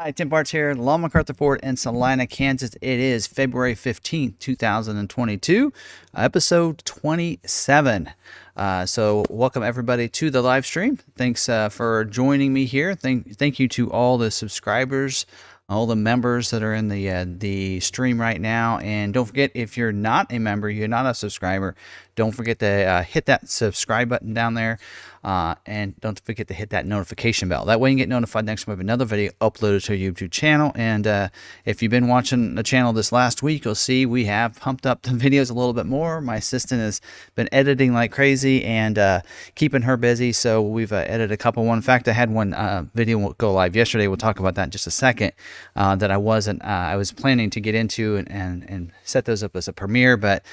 Hi, Tim Bartz here, Lawn McArthur Ford in Salina, Kansas. It is February 15th, 2022, episode 27. So welcome everybody to the live stream. Thanks for joining me here. Thank you to all the subscribers, all the members that are in the stream right now. And don't forget, if you're not a member, you're not a subscriber, don't forget to hit that subscribe button down there. And don't forget to hit that notification bell. That way you can get notified next time we have another video uploaded to our YouTube channel. And if you've been watching the channel this last week, you'll see we have pumped up the videos a little bit more. My assistant has been editing like crazy and keeping her busy. So we've edited a couple. In fact, I had one video go live yesterday. We'll talk about that in just a second. That I was planning to get into and set those up as a premiere, but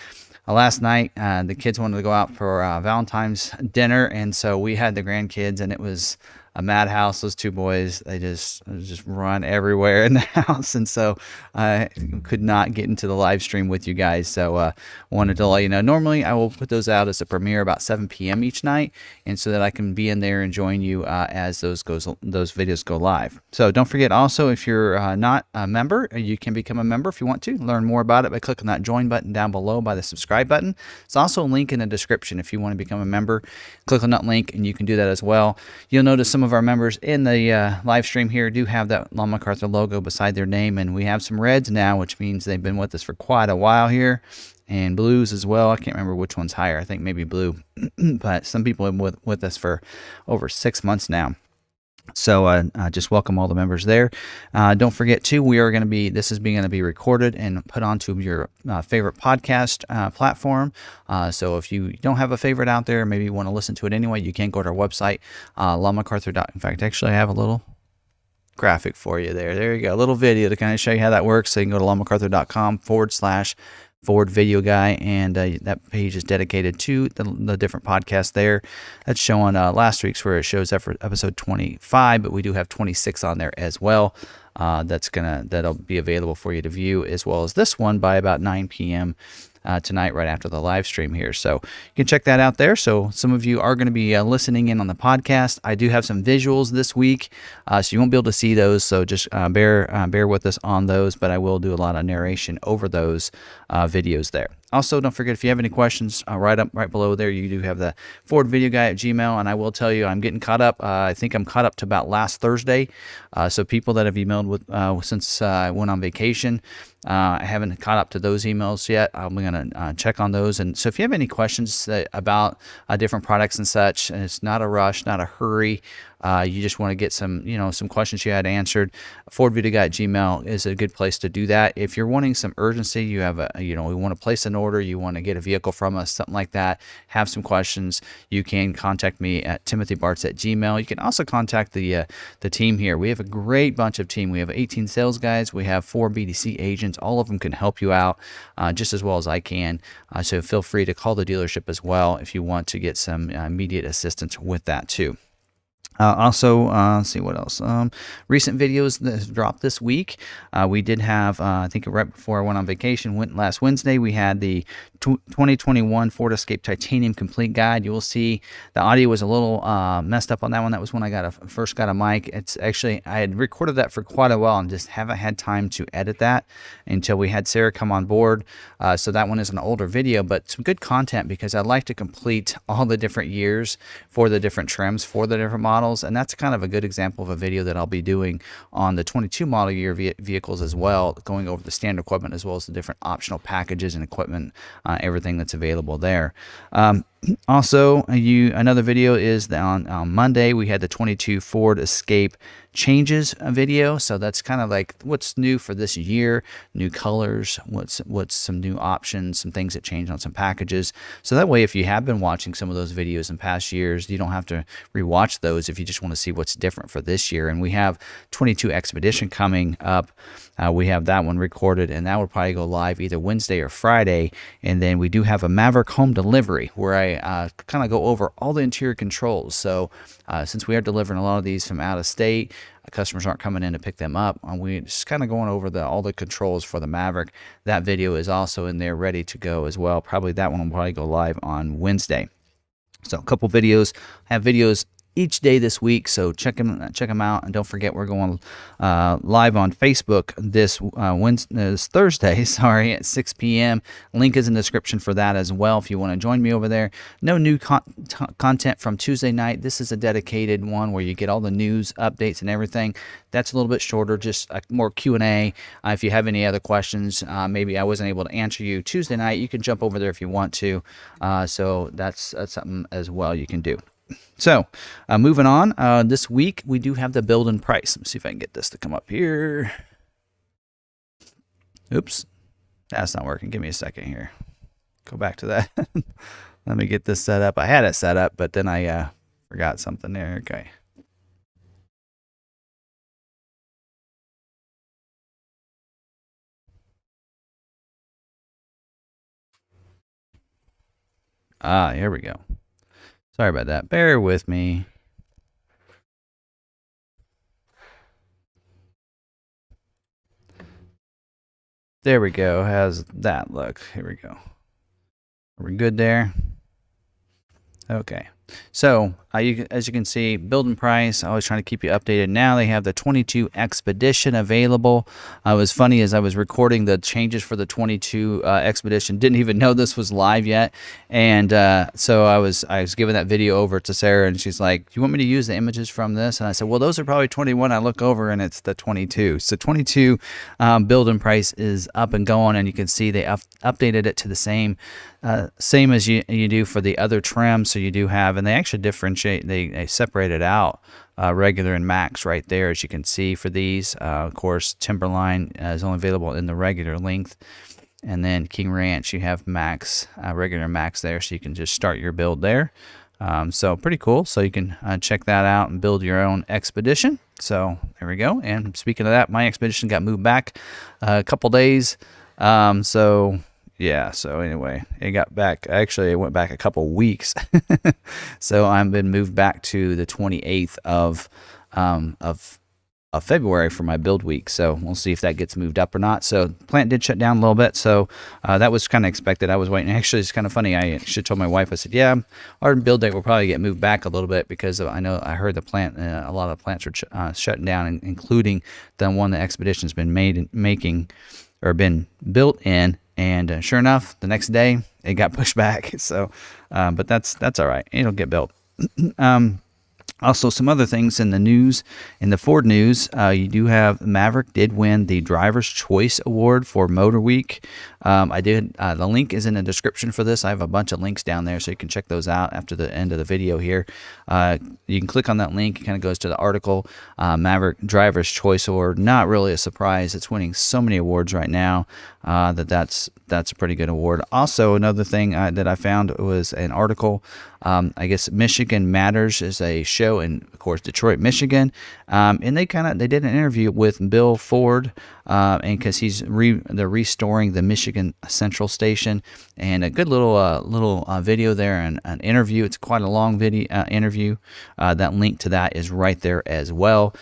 last night, the kids wanted to go out for Valentine's dinner, and so we had the grandkids, and it was a madhouse. Those two boys, they just run everywhere in the house, and so I could not get into the live stream with you guys. So wanted to let you know. Normally, I will put those out as a premiere about 7 p.m. each night, and so that I can be in there and join you as those videos go live. So don't forget also, if you're not a member, you can become a member if you want to. Learn more about it by clicking that join button down below by the subscribe button. There's also a link in the description if you want to become a member. Click on that link and you can do that as well. You'll notice some of our members in the live stream here do have that Lawn McArthur logo beside their name, and we have some reds now, which means they've been with us for quite a while here, and blues as well. I can't remember which one's higher. I think maybe blue, but some people have been with us for over 6 months now. So just welcome all the members there. Don't forget too, this is going to be recorded and put onto your favorite podcast platform. So if you don't have a favorite out there, maybe you want to listen to it anyway, you can go to our website, lawnmcarthur.com. In fact, actually I have a little graphic for you there. There you go, a little video to kind of show you how that works. So you can go to lawnmcarthur.com/fordvideoguy, and that page is dedicated to the different podcasts there. That's showing last week's, where it shows episode 25, but we do have 26 on there as well. That'll be available for you to view, as well as this one by about 9 p.m. Tonight, right after the live stream here. So you can check that out there. So some of you are going to be listening in on the podcast. I do have some visuals this week, so you won't be able to see those. So just bear with us on those, but I will do a lot of narration over those videos there. Also, don't forget, if you have any questions, right below there, you do have the fordvideoguy@gmail.com, and I will tell you, I'm getting caught up. I think I'm caught up to about last Thursday. So people that have emailed since I went on vacation, I haven't caught up to those emails yet. I'm going to check on those. And so if you have any questions about different products and such, and it's not a rush, not a hurry, you just want to get some questions you had answered, fordvideoguy@gmail is a good place to do that. If you're wanting some urgency, you have we want to place an order, you want to get a vehicle from us, something like that, have some questions, you can contact me at timothybartz@gmail.com. You can also contact the team here. We have a great bunch of team. We have 18 sales guys. We have 4 BDC agents. All of them can help you out just as well as I can. So feel free to call the dealership as well if you want to get some immediate assistance with that too. Also, let's see what else. Recent videos that have dropped this week. We did have, I think right before I went on vacation, last Wednesday, we had the 2021 Ford Escape Titanium Complete Guide. You will see the audio was a little messed up on that one. That was when I first got a mic. It's actually, I had recorded that for quite a while and just haven't had time to edit that until we had Sarah come on board. So that one is an older video, but some good content, because I like to complete all the different years for the different trims for the different models. And that's kind of a good example of a video that I'll be doing on the 22 model year vehicles as well, going over the standard equipment as well as the different optional packages and equipment, everything that's available there. Also, another video is on Monday. We had the 22 Ford Escape changes video. So that's kind of like what's new for this year, new colors, what's some new options, some things that change on some packages. So that way, if you have been watching some of those videos in past years, you don't have to rewatch those if you just want to see what's different for this year. And we have 22 Expedition coming up. We have that one recorded, and that will probably go live either Wednesday or Friday. And then we do have a Maverick home delivery where I kind of go over all the interior controls. So since we are delivering a lot of these from out of state, customers aren't coming in to pick them up, we just kind of going over all the controls for the Maverick. That video is also in there ready to go as well. Probably that one will probably go live on Wednesday. So a couple videos. I have videos each day this week. So check them out, and don't forget we're going live on Facebook this Thursday, sorry, at 6 p.m. Link is in the description for that as well if you want to join me over there. No new content from Tuesday night. This is a dedicated one where you get all the news updates and everything. That's a little bit shorter, just more Q&A. If you have any other questions, maybe I wasn't able to answer you Tuesday night, you can jump over there if you want to. So that's something as well you can do. So moving on, this week we do have the build and price. Let me see if I can get this to come up here. Oops, that's not working. Give me a second here. Go back to that. Let me get this set up. I had it set up, but then I forgot something there. Okay. Here we go. Sorry about that. Bear with me. There we go. How's that look? Here we go. Are we good there? Okay. So as you can see, build and price, always trying to keep you updated. Now they have the 22 Expedition available. It was funny as I was recording the changes for the 22 Expedition, didn't even know this was live yet. And so I was giving that video over to Sarah, and she's like, do you want me to use the images from this? And I said, well, those are probably 21. I look over and it's the 22. So 22 build and price is up and going, and you can see they updated it to the same as you do for the other trims. So you do have, and they actually differentiate, they separate it out, regular and max right there, as you can see for these. Of course, Timberline is only available in the regular length, and then King Ranch you have max, regular max there, so you can just start your build there. So pretty cool. So you can check that out and build your own Expedition. So there we go. And speaking of that, my Expedition got moved back a couple days. So yeah, so anyway, it got back. Actually, it went back a couple weeks. So I've been moved back to the 28th of February for my build week. So we'll see if that gets moved up or not. So plant did shut down a little bit. So that was kind of expected. I was waiting. Actually, it's kind of funny. I should have told my wife, I said, yeah, our build date will probably get moved back a little bit, because I heard the plant, a lot of the plants are shutting down, including the one the Expedition's been been built in. And sure enough, the next day it got pushed back. So, but that's all right. It'll get built. Also, some other things in the news, in the Ford news, you do have Maverick did win the Driver's Choice Award for Motorweek. The link is in the description for this. I have a bunch of links down there, so you can check those out after the end of the video here. You can click on that link. It kind of goes to the article. Maverick Driver's Choice Award, not really a surprise. It's winning so many awards right now that's a pretty good award. Also, another thing that I found was an article. I guess Michigan Matters is a show in, of course, Detroit, Michigan, and they did an interview with Bill Ford, and because they're restoring the Michigan Central Station, and a good little video there, and an interview. It's quite a long video interview. That link to that is right there as well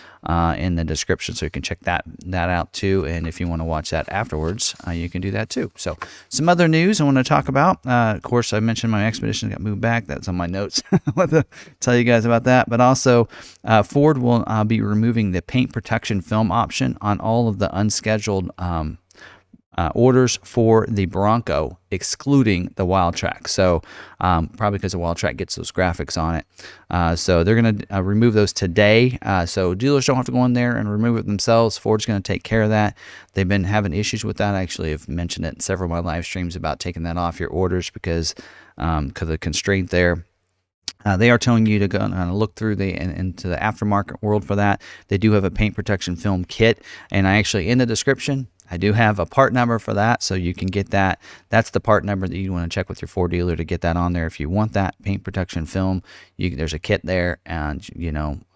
in the description, so you can check that out too. And if you want to watch that afterwards, you can do that too. So some other news I want to talk about. Of course, I mentioned my Expedition got moved back. That's on my notes. I want to tell you guys about that. But also, Ford will be removing the paint protection film option on all of the unscheduled orders for the Bronco, excluding the Wildtrak. So probably because the Wildtrak gets those graphics on it. So they're going to remove those today. So dealers don't have to go in there and remove it themselves. Ford's going to take care of that. They've been having issues with that. I actually have mentioned it in several of my live streams about taking that off your orders because of the constraint there. They are telling you to go and look through into the aftermarket world for that. They do have a paint protection film kit, and I actually, in the description, I do have a part number for that, so you can get that. That's the part number that you want to check with your Ford dealer to get that on there. If you want that paint protection film, there's a kit there, and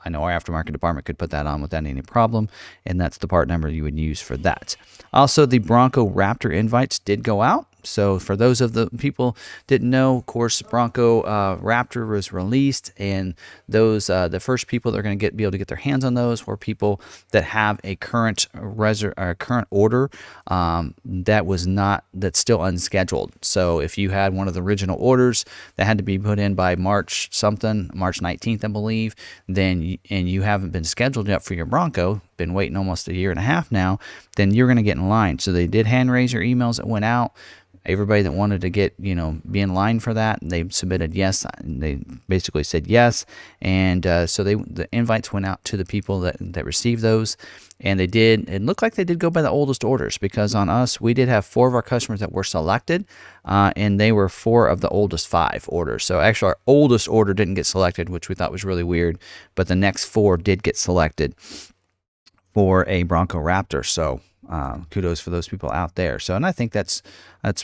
I know our aftermarket department could put that on without any problem, and that's the part number you would use for that. Also, the Bronco Raptor invites did go out. So for those of the people didn't know, of course, Bronco Raptor was released, and those the first people that are going to be able to get their hands on those were people that have a current current order that's still unscheduled. So if you had one of the original orders that had to be put in by March 19th, I believe, and you haven't been scheduled yet for your Bronco, been waiting almost a year and a half now, then you're going to get in line. So they did hand raise your emails that went out. Everybody that wanted to get, be in line for that, they submitted yes. They basically said yes. And so the invites went out to the people that received those. And it looked like they did go by the oldest orders, because on us, we did have 4 of our customers that were selected, and they were 4 of the oldest 5 orders. So actually our oldest order didn't get selected, which we thought was really weird, but the next 4 did get selected for a Bronco Raptor. So kudos for those people out there. So, and I think that's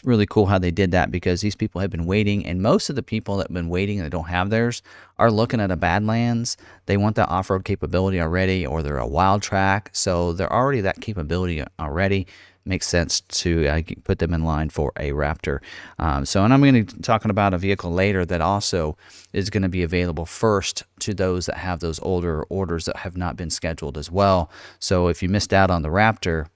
really cool how they did that, because these people have been waiting, and most of the people that have been waiting and that don't have theirs are looking at a Badlands. They want that off-road capability already, or they're a wild track. So they're already that capability already. Makes sense to put them in line for a Raptor. And I'm going to be talking about a vehicle later that also is going to be available first to those that have those older orders that have not been scheduled as well. So if you missed out on the Raptor,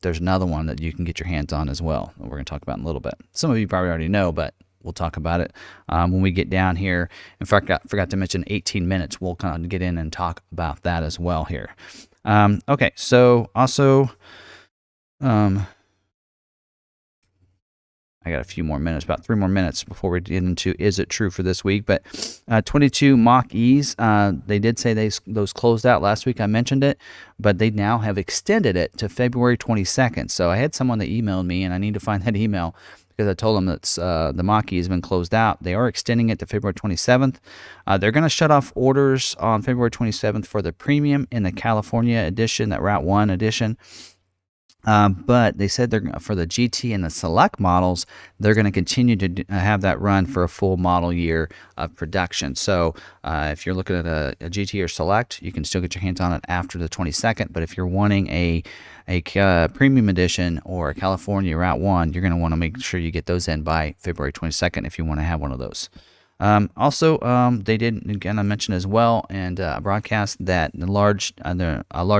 there's another one that you can get your hands on as well, that we're going to talk about in a little bit. Some of you probably already know, but we'll talk about it when we get down here. In fact, I forgot to mention 18 minutes. We'll kind of get in and talk about that as well here. Okay, so also... I got a few more minutes, about 3 more minutes before we get into Is It True for this week. But 22 Mach-E's, they did say those closed out last week. I mentioned it, but they now have extended it to February 22nd. So I had someone that emailed me, and I need to find that email, because I told them that the Mach-E has been closed out. They are extending it to February 27th. They're going to shut off orders on February 27th for the Premium in the California edition, that Route 1 edition. But they said for the GT and the Select models, they're going to continue to have that run for a full model year of production. So if you're looking at a GT or Select, you can still get your hands on it after the 22nd. But if you're wanting a Premium Edition or a California Route 1, you're going to want to make sure you get those in by February 22nd if you want to have one of those. They did, again, I mentioned as well, and broadcast that a large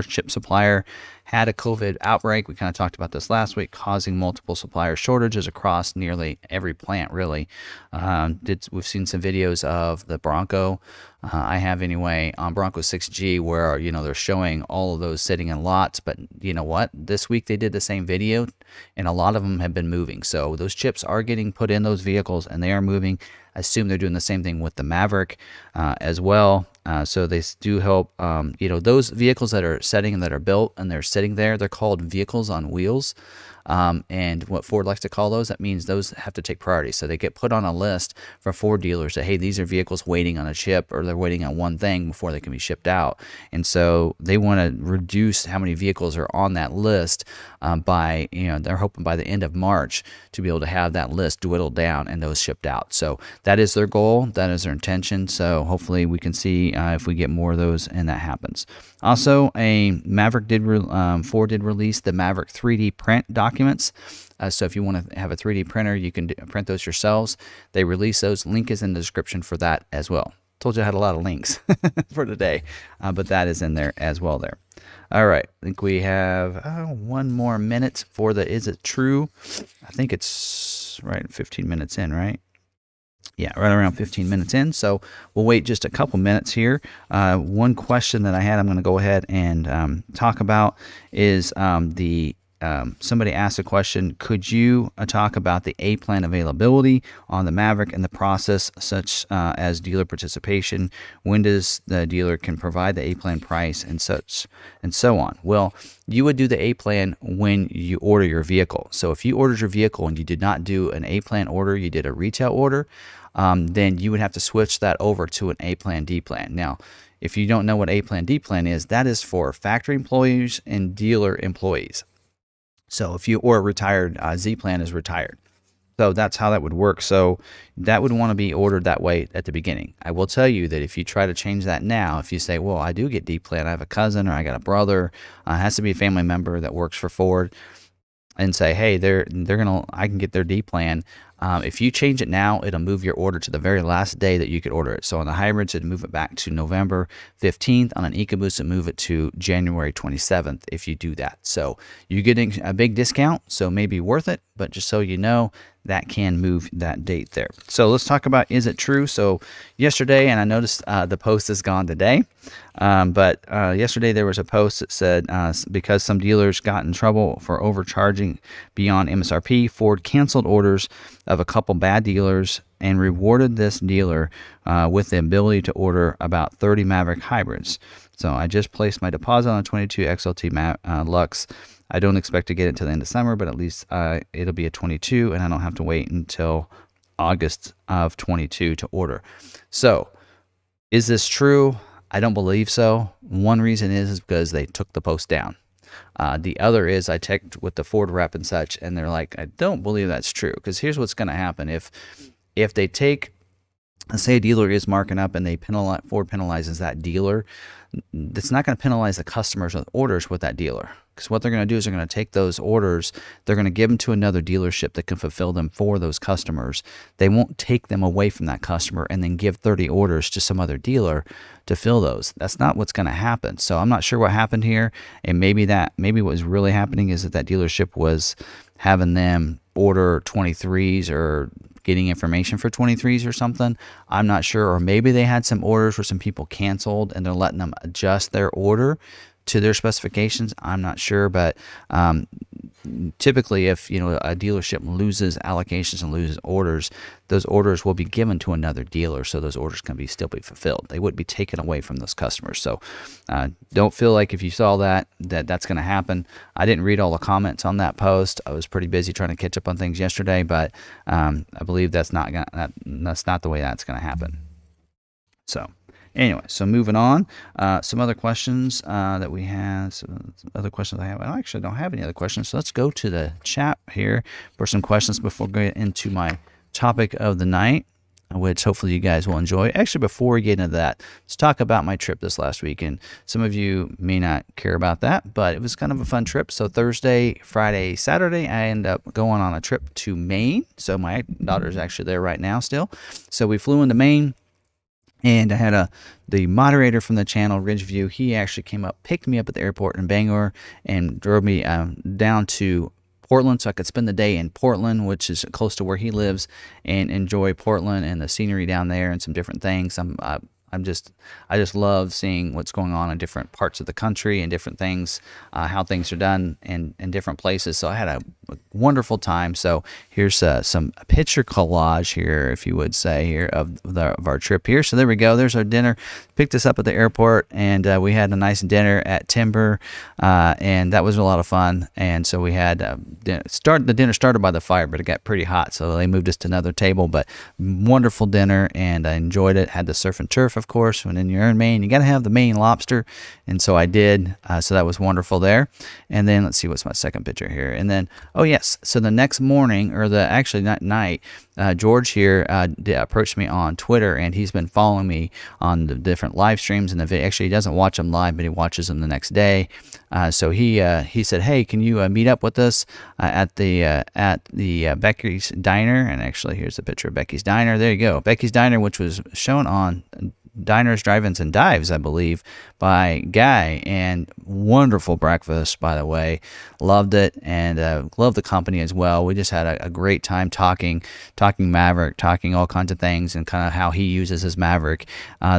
chip supplier had a COVID outbreak. We kind of talked about this last week, causing multiple supplier shortages across nearly every plant, really. We've seen some videos of the Bronco, I have anyway, on Bronco 6G, where, they're showing all of those sitting in lots. But you know what? This week they did the same video, and a lot of them have been moving. So those chips are getting put in those vehicles, and they are moving. I assume they're doing the same thing with the Maverick as well. So they do help, those vehicles that are built and they're sitting there, they're called vehicles on wheels. And what Ford likes to call those, that means those have to take priority. So they get put on a list for Ford dealers that, hey, these are vehicles waiting on a chip, or they're waiting on one thing before they can be shipped out. And so they want to reduce how many vehicles are on that list by, they're hoping by the end of March to be able to have that list whittled down and those shipped out. So that is their goal. That is their intention. So hopefully we can see if we get more of those and that happens. Also, Ford did release the Maverick 3D print documents. So if you want to have a 3D printer, you can print those yourselves. They release those. Link is in the description for that as well. Told you I had a lot of links for today, but that is in there as well there. All right, I think we have 1 more minute for the Is It True? I think it's right 15 minutes in, right? Yeah, right around 15 minutes in. So we'll wait just a couple minutes here. One question that I had, I'm going to go ahead and talk about is somebody asked a question, could you talk about the A-plan availability on the Maverick and the process such as dealer participation? When does the dealer can provide the A-plan price and such and so on? Well, you would do the A-plan when you order your vehicle. So if you ordered your vehicle and you did not do an A-plan order, you did a retail order, then you would have to switch that over to an A-plan D-plan. Now, if you don't know what A-plan D-plan is, that is for factory employees and dealer employees. So if you, or retired, Z-Plan is retired. So that's how that would work. So that would want to be ordered that way at the beginning. I will tell you that if you try to change that now, if you say, well, I do get D-Plan, I have a cousin or I got a brother, it has to be a family member that works for Ford, and say, hey, I can get their D plan. If you change it now, it'll move your order to the very last day that you could order it. So on the hybrids, it'd move it back to November 15th. On an EcoBoost, it'd move it to January 27th if you do that. So you're getting a big discount, so maybe worth it, but just so you know, that can move that date there. So let's talk about, is it true? So yesterday, and I noticed the post is gone today, but yesterday there was a post that said, because some dealers got in trouble for overcharging beyond MSRP, Ford canceled orders of a couple bad dealers and rewarded this dealer with the ability to order about 30 Maverick hybrids. So I just placed my deposit on a 22 XLT Lux. I don't expect to get it until the end of summer, but at least it'll be a 22, and I don't have to wait until August of 22 to order. So is this true? I don't believe so. One reason is because they took the post down. The other is I checked with the Ford rep and such, and they're like, I don't believe that's true, because here's what's going to happen. If they take, let's say a dealer is marking up and Ford penalizes that dealer, it's not going to penalize the customers with orders with that dealer. Because what they're going to do is they're going to take those orders, they're going to give them to another dealership that can fulfill them for those customers. They won't take them away from that customer and then give 30 orders to some other dealer to fill those. That's not what's going to happen. So I'm not sure what happened here. And maybe what was really happening is that dealership was having them order 23s or getting information for 23s or something. I'm not sure. Or maybe they had some orders where some people canceled and they're letting them adjust their order to their specifications. I'm not sure, but typically if a dealership loses allocations and loses orders, those orders will be given to another dealer, so those orders can still be fulfilled. They wouldn't be taken away from those customers. So don't feel like if you saw that's going to happen. I didn't read all the comments on that post. I was pretty busy trying to catch up on things yesterday, but I believe that's not the way that's going to happen. So anyway, so moving on, some other questions that we had, some other questions I have. I actually don't have any other questions, so let's go to the chat here for some questions before going into my topic of the night, which hopefully you guys will enjoy. Actually, before we get into that, let's talk about my trip this last week. And some of you may not care about that, but it was kind of a fun trip. So Thursday, Friday, Saturday, I ended up going on a trip to Maine. So my daughter's actually there right now still. So we flew into Maine. And I had the moderator from the channel, Ridgeview. He actually came up, picked me up at the airport in Bangor, and drove me down to Portland so I could spend the day in Portland, which is close to where he lives, and enjoy Portland and the scenery down there and some different things. I just love seeing what's going on in different parts of the country and different things, how things are done in different places. So I had a wonderful time. So here's some picture collage here, if you would say, here of our trip here. So there we go. There's our dinner. Picked us up at the airport, and we had a nice dinner at Timber, and that was a lot of fun. And so we had the dinner started by the fire, but it got pretty hot, so they moved us to another table. But wonderful dinner, and I enjoyed it. Had the surf and turf, of course. When you're in Maine, you got to have the Maine lobster, and so I did. So that was wonderful there. And then let's see, what's my second picture here. And then, oh yes, so the next morning, or actually that night, George here approached me on Twitter, and he's been following me on the different live streams. And actually, he doesn't watch them live, but he watches them the next day. So he said, "Hey, can you meet up with us at the Becky's Diner?" And actually, here's a picture of Becky's Diner. There you go, Becky's Diner, which was shown on Diners, Drive-Ins, and Dives, I believe, by Guy. And wonderful breakfast, by the way. Loved it, and loved the company as well. We just had a great time talking Maverick, talking all kinds of things, and kind of how he uses his Maverick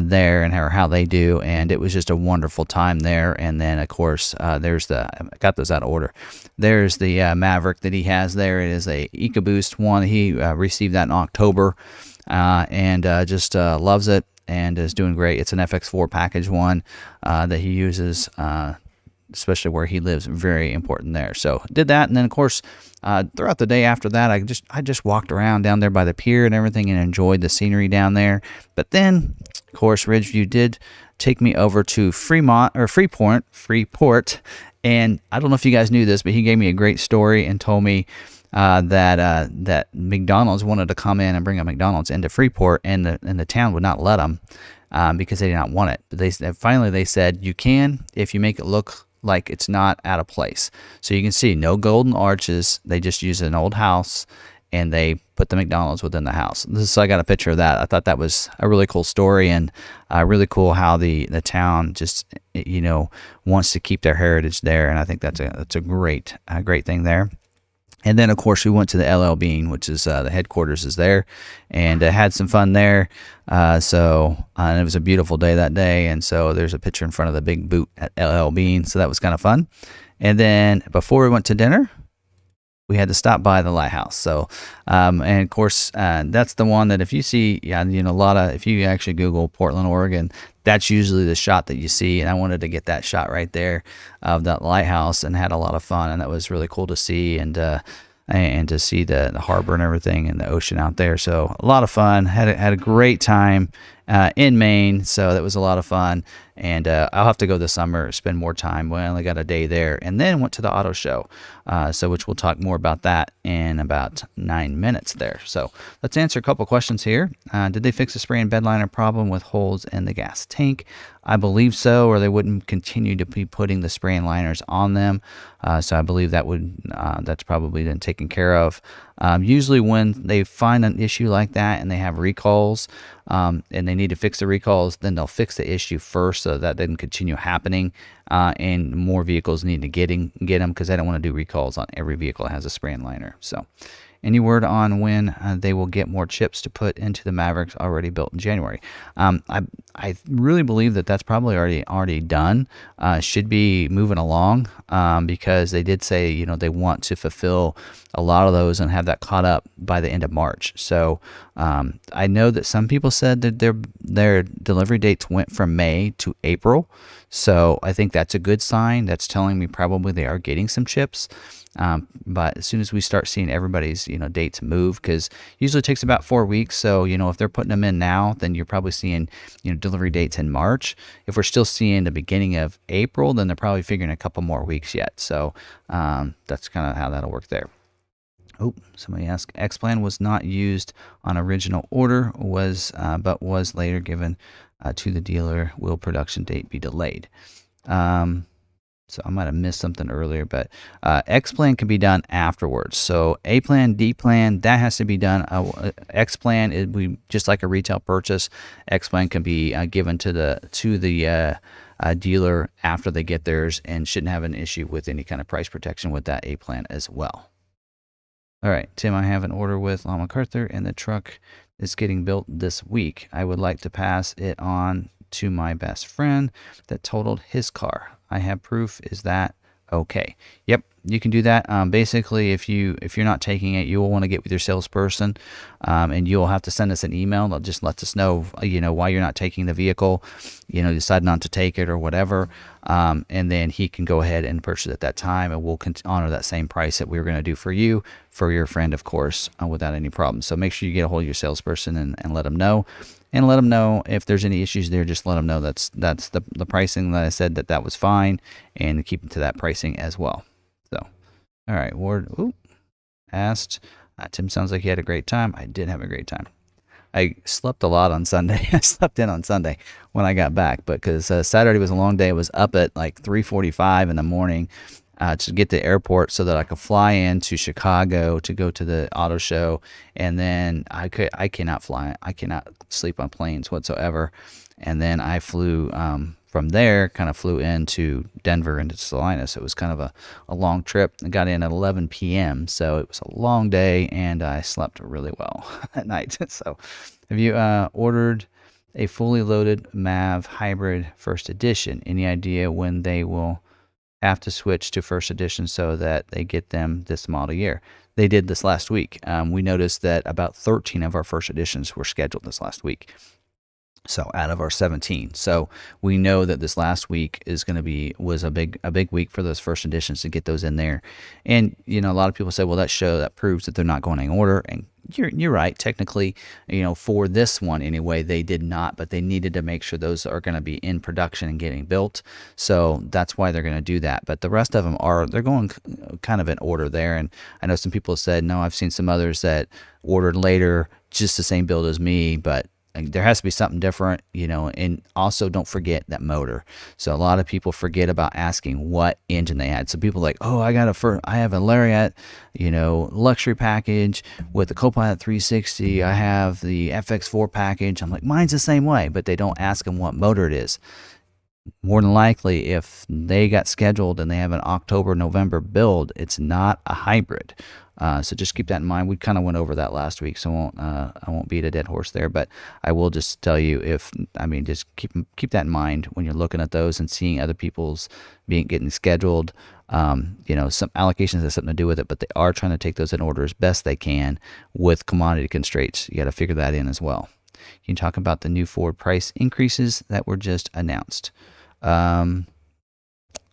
there, and how they do. And it was just a wonderful time there. And then, of course, I got those out of order. There's the Maverick that he has there. It is a EcoBoost one. He received that in October, and just loves it. And is doing great. It's an FX4 package one that he uses, especially where he lives. Very important there. So did that, and then of course throughout the day after that, I just walked around down there by the pier and everything, and enjoyed the scenery down there. But then, of course, Ridgeview did take me over to Freeport, and I don't know if you guys knew this, but he gave me a great story and told me that McDonald's wanted to come in and bring a McDonald's into Freeport, and the town would not let them because they did not want it. But finally they said, you can if you make it look like it's not out of place. So you can see no golden arches. They just use an old house and they put the McDonald's within the house. So I got a picture of that. I thought that was a really cool story, and really cool how the town just, you know, wants to keep their heritage there. And I think that's a great thing there. And then, of course, we went to the LL Bean, which is the headquarters is there, and had some fun there. And it was a beautiful day that day. And so there's a picture in front of the big boot at LL Bean. So that was kind of fun. And then before we went to dinner, we had to stop by the lighthouse. So, and of course, that's the one that if you see, if you actually Google Portland, Oregon, that's usually the shot that you see. And I wanted to get that shot right there of that lighthouse, and had a lot of fun. And that was really cool to see, and to see the harbor and everything, and the ocean out there. So a lot of fun. Had a great time in Maine. So that was a lot of fun. And I'll have to go this summer, spend more time. We only got a day there, and then went to the auto show. Which we'll talk more about that in about 9 minutes there. So let's answer a couple questions here. Did they fix the spray and bed liner problem with holes in the gas tank? I believe so, or they wouldn't continue to be putting the spray and liners on them. So I believe that's probably been taken care of. Usually when they find an issue like that and they have recalls, and they need to fix the recalls, then they'll fix the issue first so that doesn't continue happening, and more vehicles need to get them, because they don't want to do recalls on every vehicle that has a spray and liner. So any word on when they will get more chips to put into the Mavericks already built in January? I really believe that that's probably already done. Should be moving along, because they did say, they want to fulfill a lot of those and have that caught up by the end of March. So I know that some people said that their delivery dates went from May to April. So I think that's a good sign. That's telling me probably they are getting some chips. But as soon as we start seeing everybody's, dates move, because usually it takes about 4 weeks. So, if they're putting them in now, then you're probably seeing, delivery dates in March. If we're still seeing the beginning of April, then they're probably figuring a couple more weeks yet. So that's kind of how that'll work there. Oh, somebody asked, X-Plan was not used on original order, but was later given to the dealer. Will production date be delayed? So I might have missed something earlier, but X-Plan can be done afterwards. So A-Plan, D-Plan, that has to be done. X-Plan, we just like a retail purchase. X-Plan can be given to the dealer after they get theirs, and shouldn't have an issue with any kind of price protection with that A-Plan as well. All right, Tim, I have an order with McArthur, and the truck is getting built this week. I would like to pass it on to my best friend that totaled his car. I have proof. Is that okay? Yep, you can do that. Basically, if you're not taking it, you will want to get with your salesperson, and you'll have to send us an email. They'll just let us know, why you're not taking the vehicle, decide not to take it or whatever, and then he can go ahead and purchase at that time, and we'll honor that same price that we were going to do for you, for your friend, of course, without any problem. So make sure you get a hold of your salesperson and let them know. And let them know if there's any issues there. Just let them know that's the pricing that I said that was fine, and keep it to that pricing as well. So, all right, Ward asked, Tim sounds like he had a great time. I did have a great time. I slept a lot on Sunday. I slept in on Sunday when I got back, but because Saturday was a long day, I was up at like 3:45 in the morning to get to the airport so that I could fly into Chicago to go to the auto show. And then I cannot fly. I cannot sleep on planes whatsoever. And then I flew from there, kind of flew into Denver, into Salina. So it was kind of a long trip. I got in at 11 p.m. So it was a long day, and I slept really well at night. So have you ordered a fully loaded MAV hybrid first edition? Any idea when they will have to switch to first edition so that they get them this model year? They did this last week. We noticed that about 13 of our first editions were scheduled this last week. So out of our 17. So we know that this last week was a big week for those first editions to get those in there. And a lot of people say, well, that proves that they're not going in order. And you're right. Technically, for this one anyway, they did not, but they needed to make sure those are going to be in production and getting built. So that's why they're going to do that. But the rest of them they're going kind of in order there. And I know some people said, no, I've seen some others that ordered later, just the same build as me, but there has to be something different, and also don't forget that motor. So a lot of people forget about asking what engine they had. So people are like, oh, I have a Lariat, luxury package with the Copilot 360. I have the FX4 package. I'm like, mine's the same way, but they don't ask them what motor it is. More than likely, if they got scheduled and they have an October, November build, it's not a hybrid. So just keep that in mind. We kind of went over that last week, so I won't beat a dead horse there. But I will just tell you, just keep that in mind when you're looking at those and seeing other people's getting scheduled. Some allocations have something to do with it, but they are trying to take those in order as best they can with commodity constraints. You got to figure that in as well. You can talk about the new Ford price increases that were just announced. I'm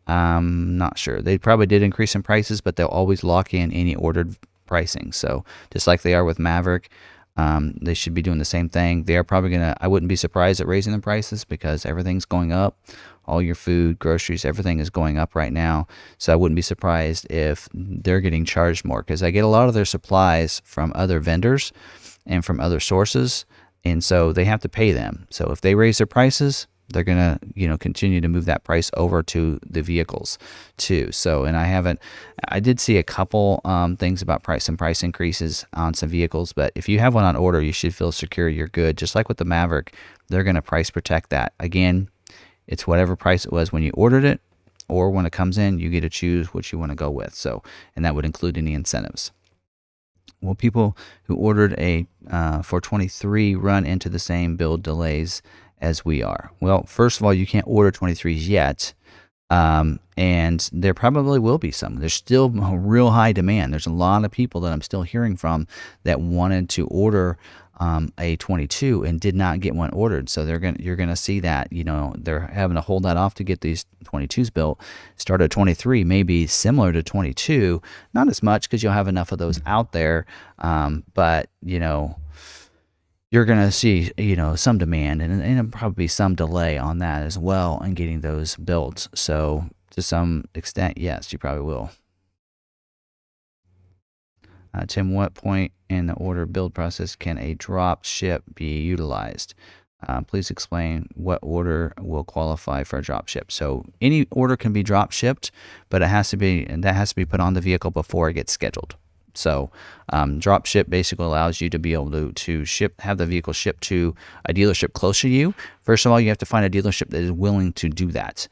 not sure. They probably did increase in prices, but they'll always lock in any ordered pricing. So just like they are with Maverick, they should be doing the same thing. They are probably I wouldn't be surprised at raising the prices because everything's going up. All your food, groceries, everything is going up right now. So I wouldn't be surprised if they're getting charged more, because I get a lot of their supplies from other vendors and from other sources. And so they have to pay them. So if they raise their prices, they're going to, continue to move that price over to the vehicles too. So, and I did see a couple things about price increases on some vehicles, but if you have one on order, you should feel secure you're good. Just like with the Maverick, they're going to price protect that. Again, it's whatever price it was when you ordered it, or when it comes in, you get to choose what you want to go with. So, and that would include any incentives. Will people who ordered a 423 run into the same build delays as we are? Well, first of all, you can't order 23s yet, and there probably will be some. There's still a real high demand. There's a lot of people that I'm still hearing from that wanted to order a 22 and did not get one ordered. So you're gonna see that they're having to hold that off to get these 22s built. Start at 23, maybe similar to 22, not as much because you'll have enough of those out there, but you're going to see, some demand and probably some delay on that as well in getting those built. So to some extent, yes, you probably will. Tim, what point in the order build process can a drop ship be utilized? Please explain what order will qualify for a drop ship. So any order can be drop shipped, but that has to be put on the vehicle before it gets scheduled. So drop ship basically allows you to be able to have the vehicle shipped to a dealership closer to you. First of all, you have to find a dealership that is willing to do that.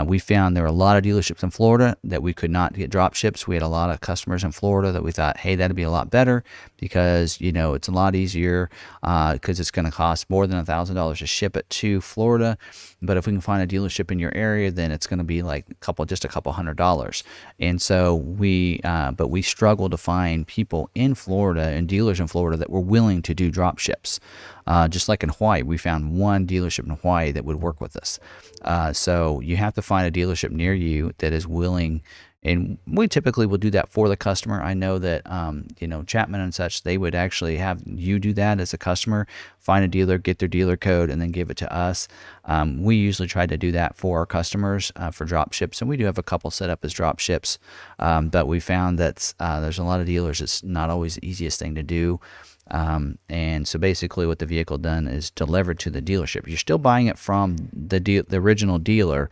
We found there were a lot of dealerships in Florida that we could not get drop ships. We had a lot of customers in Florida that we thought, hey, that'd be a lot better because, it's a lot easier because it's going to cost more than $1,000 to ship it to Florida. But if we can find a dealership in your area, then it's going to be like just a couple $100. And so we struggled to find people in Florida and dealers in Florida that were willing to do drop ships. Just like in Hawaii, we found one dealership in Hawaii that would work with us. So you have to find a dealership near you that is willing, and we typically will do that for the customer. I know that, Chapman and such, they would actually have you do that as a customer, find a dealer, get their dealer code, and then give it to us. We usually try to do that for our customers for drop ships, and we do have a couple set up as drop ships, but we found that there's a lot of dealers, it's not always the easiest thing to do. And so basically what the vehicle done is delivered to the dealership. You're still buying it from the original dealer.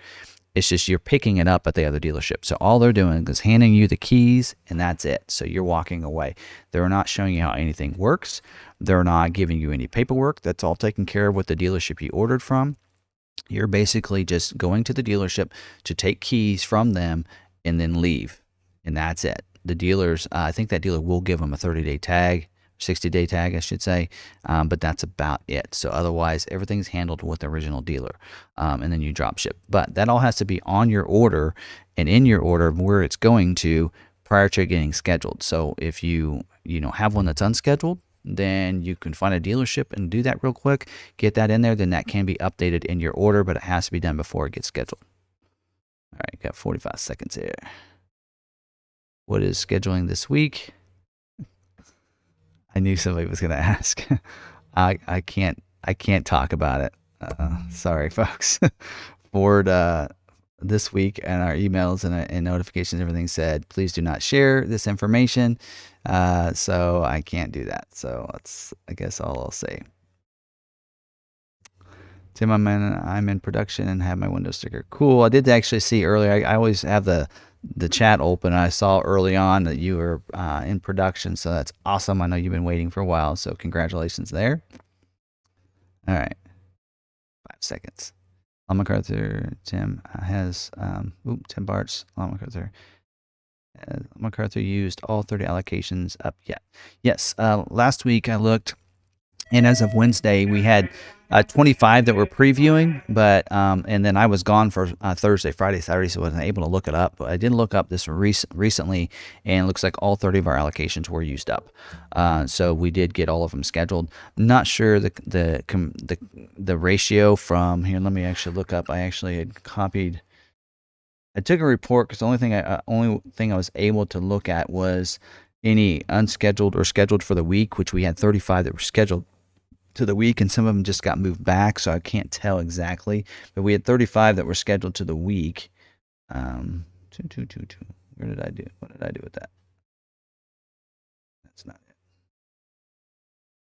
It's just you're picking it up at the other dealership. So all they're doing is handing you the keys, and that's it. So you're walking away. They're not showing you how anything works. They're not giving you any paperwork. That's all taken care of with the dealership you ordered from. You're basically just going to the dealership to take keys from them and then leave. And that's it. The dealers, I think that dealer will give them a 30-day tag. 60-day tag, I should say, but that's about it. So otherwise, everything's handled with the original dealer, and then you drop ship. But that all has to be on your order and in your order of where it's going to prior to getting scheduled. So if you have one that's unscheduled, then you can find a dealership and do that real quick, get that in there, then that can be updated in your order, but it has to be done before it gets scheduled. All right, got 45 seconds here. What is scheduling this week? I knew somebody was going to ask. I can't talk about it. Sorry, folks. Ford this week and our emails and notifications, everything said, please do not share this information. So I can't do that. So that's, I guess, all I'll say. Tim, I'm in production and have my window sticker. Cool. I did actually see earlier. I always have the chat open. I saw early on that you were in production, so that's awesome. I know you've been waiting for a while, so congratulations there. All right, 5 seconds. McArthur, Tim has Tim Bartz, McArthur. McArthur used all 30 allocations up yet. Yes, last week I looked, and as of Wednesday, we had 25 that were previewing, but and then I was gone for Thursday, Friday, Saturday, so I wasn't able to look it up. But I did look up this recently, and it looks like all 30 of our allocations were used up. So we did get all of them scheduled. Not sure the ratio from here. Let me actually look up. I actually had copied. I took a report because the only thing I was able to look at was any unscheduled or scheduled for the week, which we had 35 that were scheduled to the week, and some of them just got moved back, so I can't tell exactly. But we had 35 that were scheduled to the week. 2. Where did I do? What did I do with that? That's not it.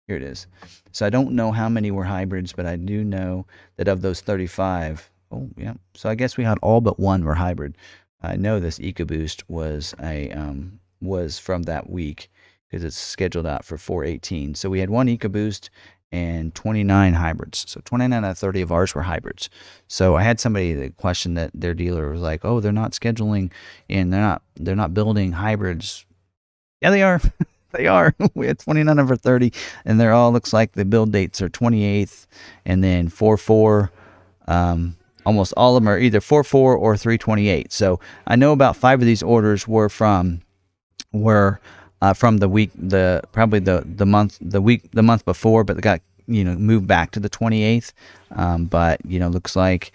Here it is. So I don't know how many were hybrids, but I do know that of those 35. Oh, yeah. So I guess we had all but one were hybrid. I know this EcoBoost was from that week because it's scheduled out for 4/18. So we had one EcoBoost and 29 hybrids. So 29 out of 30 of ours were hybrids. So I had somebody that questioned that their dealer was like, "Oh, they're not scheduling and they're not building hybrids." Yeah, they are. They are. We had 29 over 30, and they're all looks like the build dates are 28th and then 4/4. Almost all of them are either 4/4 or 3/28. So I know about 5 of these orders were from the week, the month before, but they got moved back to the 28th. But looks like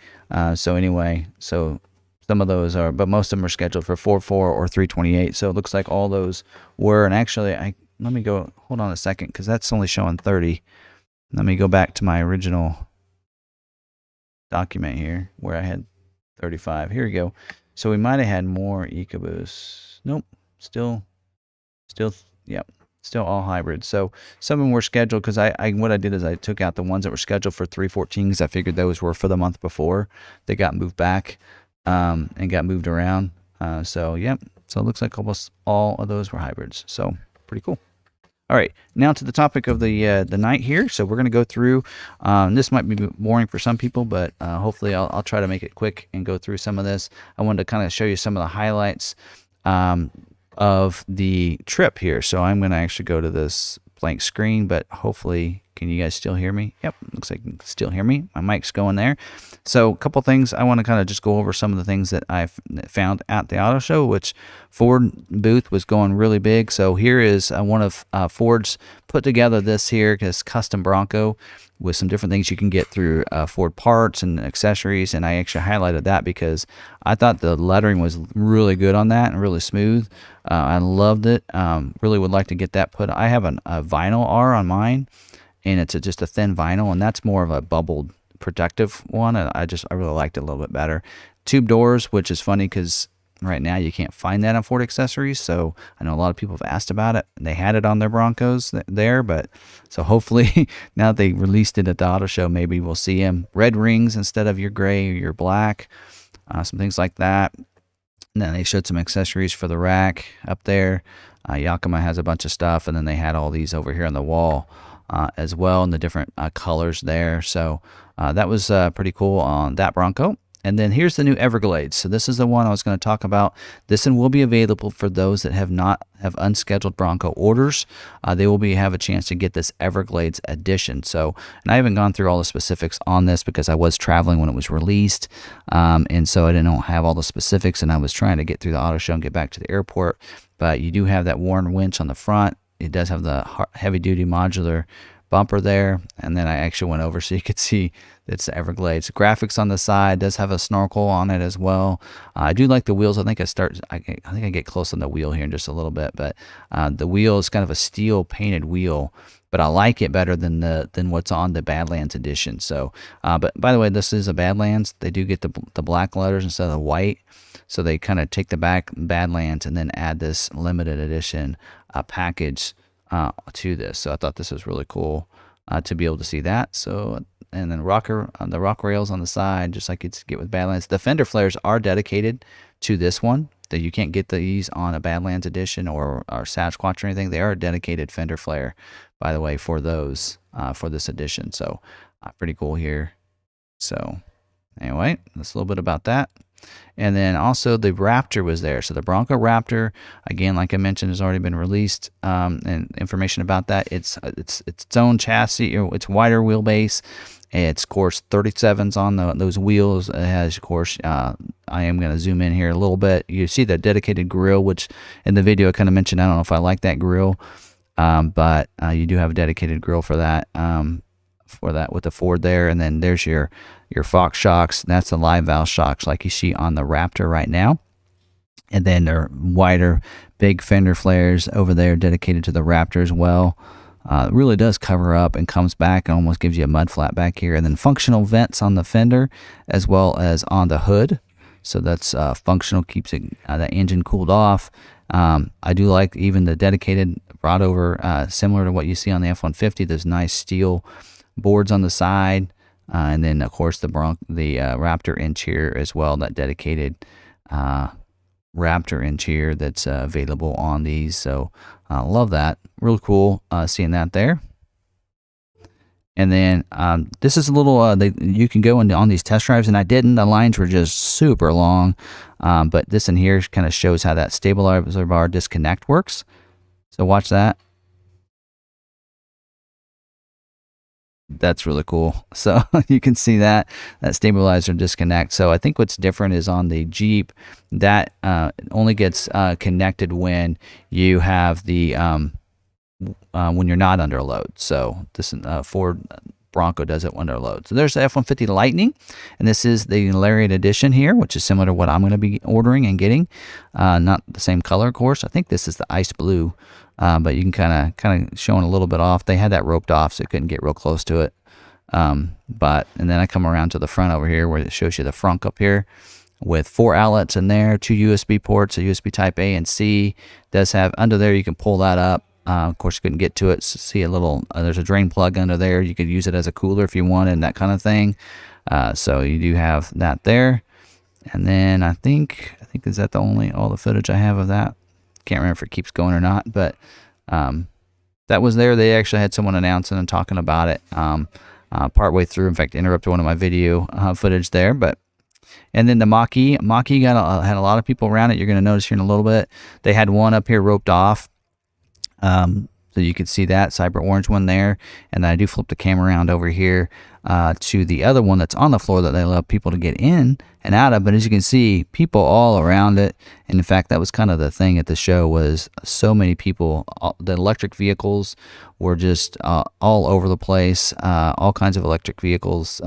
so anyway. So some of those are, but most of them are scheduled for 4/4 or 3/28. So it looks like all those were. And actually, let me go. Hold on a second, because that's only showing 30. Let me go back to my original document here where I had 35. Here we go. So we might have had more EcoBoosts. Nope. Still, yep. Still all hybrids. So some of them were scheduled because what I did is I took out the ones that were scheduled for 3/14 because I figured those were for the month before. They got moved back and got moved around. So yep. So it looks like almost all of those were hybrids. So pretty cool. All right, now to the topic of the night here. So we're going to go through. This might be boring for some people, but hopefully I'll try to make it quick and go through some of this. I wanted to kind of show you some of the highlights of the trip here. So I'm going to actually go to this blank screen, but hopefully, can you guys still hear me? Yep, looks like you can still hear me. My mic's going there. So a couple things, I want to kind of just go over some of the things that I've found at the auto show, which Ford booth was going really big. So here is one of Ford's put together this here, this custom Bronco with some different things you can get through Ford parts and accessories. And I actually highlighted that because I thought the lettering was really good on that and really smooth. I loved it. Really would like to get that put. I have a vinyl R on mine, and it's just a thin vinyl, and that's more of a bubbled protective one. And I really liked it a little bit better. Tube doors, which is funny because right now you can't find that on Ford accessories. So I know a lot of people have asked about it. They had it on their Broncos there, but so hopefully now that they released it at the auto show, maybe we'll see them red rings instead of your gray or your black, some things like that. And then they showed some accessories for the rack up there. Yakima has a bunch of stuff, and then they had all these over here on the wall as well, and the different colors there. So that was pretty cool on that Bronco. And then here's the new Everglades. So this is the one I was going to talk about. This one will be available for those that have unscheduled Bronco orders. They will have a chance to get this Everglades edition. So, and I haven't gone through all the specifics on this because I was traveling when it was released, and so I didn't have all the specifics. And I was trying to get through the auto show and get back to the airport. But you do have that Warn winch on the front. It does have the heavy-duty modular bumper there, and then I actually went over so you could see it's the Everglades. Graphics on the side, does have a snorkel on it as well. I do like the wheels. I think I get close on the wheel here in just a little bit, but the wheel is kind of a steel painted wheel, but I like it better than what's on the Badlands edition. So, but by the way, this is a Badlands. They do get the black letters instead of the white, so they kind of take the back Badlands and then add this limited edition package to this. So I thought this was really cool to be able to see that. So and then the rock rails on the side, just like you'd get with Badlands. The fender flares are dedicated to this one. That you can't get these on a Badlands edition or Sasquatch or anything. They are a dedicated fender flare, by the way, for those for this edition. So pretty cool here. So anyway, that's a little bit about that. And then also the Raptor was there. So the Bronco Raptor, again, like I mentioned, has already been released, and information about that. It's its own chassis. It's wider wheelbase. It's, of course, 37s on those wheels. It has, of course, I am going to zoom in here a little bit. You see the dedicated grill, which in the video I kind of mentioned. I don't know if I like that grill, but you do have a dedicated grill for that with the Ford there. And then there's your Fox shocks. That's the live valve shocks like you see on the Raptor right now. And then they're wider, big fender flares over there dedicated to the Raptor as well. It really does cover up and comes back and almost gives you a mud flat back here. And then functional vents on the fender as well as on the hood. So that's functional, keeps it the engine cooled off. I do like even the dedicated brought over, similar to what you see on the F-150. Those nice steel boards on the side. And then, of course, the Raptor interior as well, that dedicated Raptor interior that's available on these. So love that. Real cool seeing that there. And then this is a little, you can go on these test drives, and I didn't. The lines were just super long. But this in here kind of shows how that stabilizer bar disconnect works. So watch that. That's really cool. So you can see that stabilizer disconnect. So I think what's different is on the Jeep that only gets connected when you have the when you're not under load. So this Ford Bronco does it under load. So there's the F-150 Lightning, and this is the Lariat edition here, which is similar to what I'm going to be ordering and getting. Not the same color, of course. I think this is the ice blue. But you can kind of showing a little bit off. They had that roped off, so it couldn't get real close to it. And then I come around to the front over here where it shows you the front up here with 4 outlets in there, 2 USB ports, a USB Type A and C. Does have under there, you can pull that up. Of course, you couldn't get to it. So see a little, there's a drain plug under there. You could use it as a cooler if you wanted and that kind of thing. So you do have that there. And then I think is that all the footage I have of that? Can't remember if it keeps going or not, but that was there. They actually had someone announcing and talking about it partway through. In fact, interrupted one of my video footage there. And then the Mach-E had a lot of people around it. You're going to notice here in a little bit. They had one up here roped off. So you can see that cyber orange one there. And then I do flip the camera around over here to the other one that's on the floor that they love people to get in and out of. But as you can see, people all around it. And in fact, that was kind of the thing at the show, was so many people. The electric vehicles were just all over the place. All kinds of electric vehicles.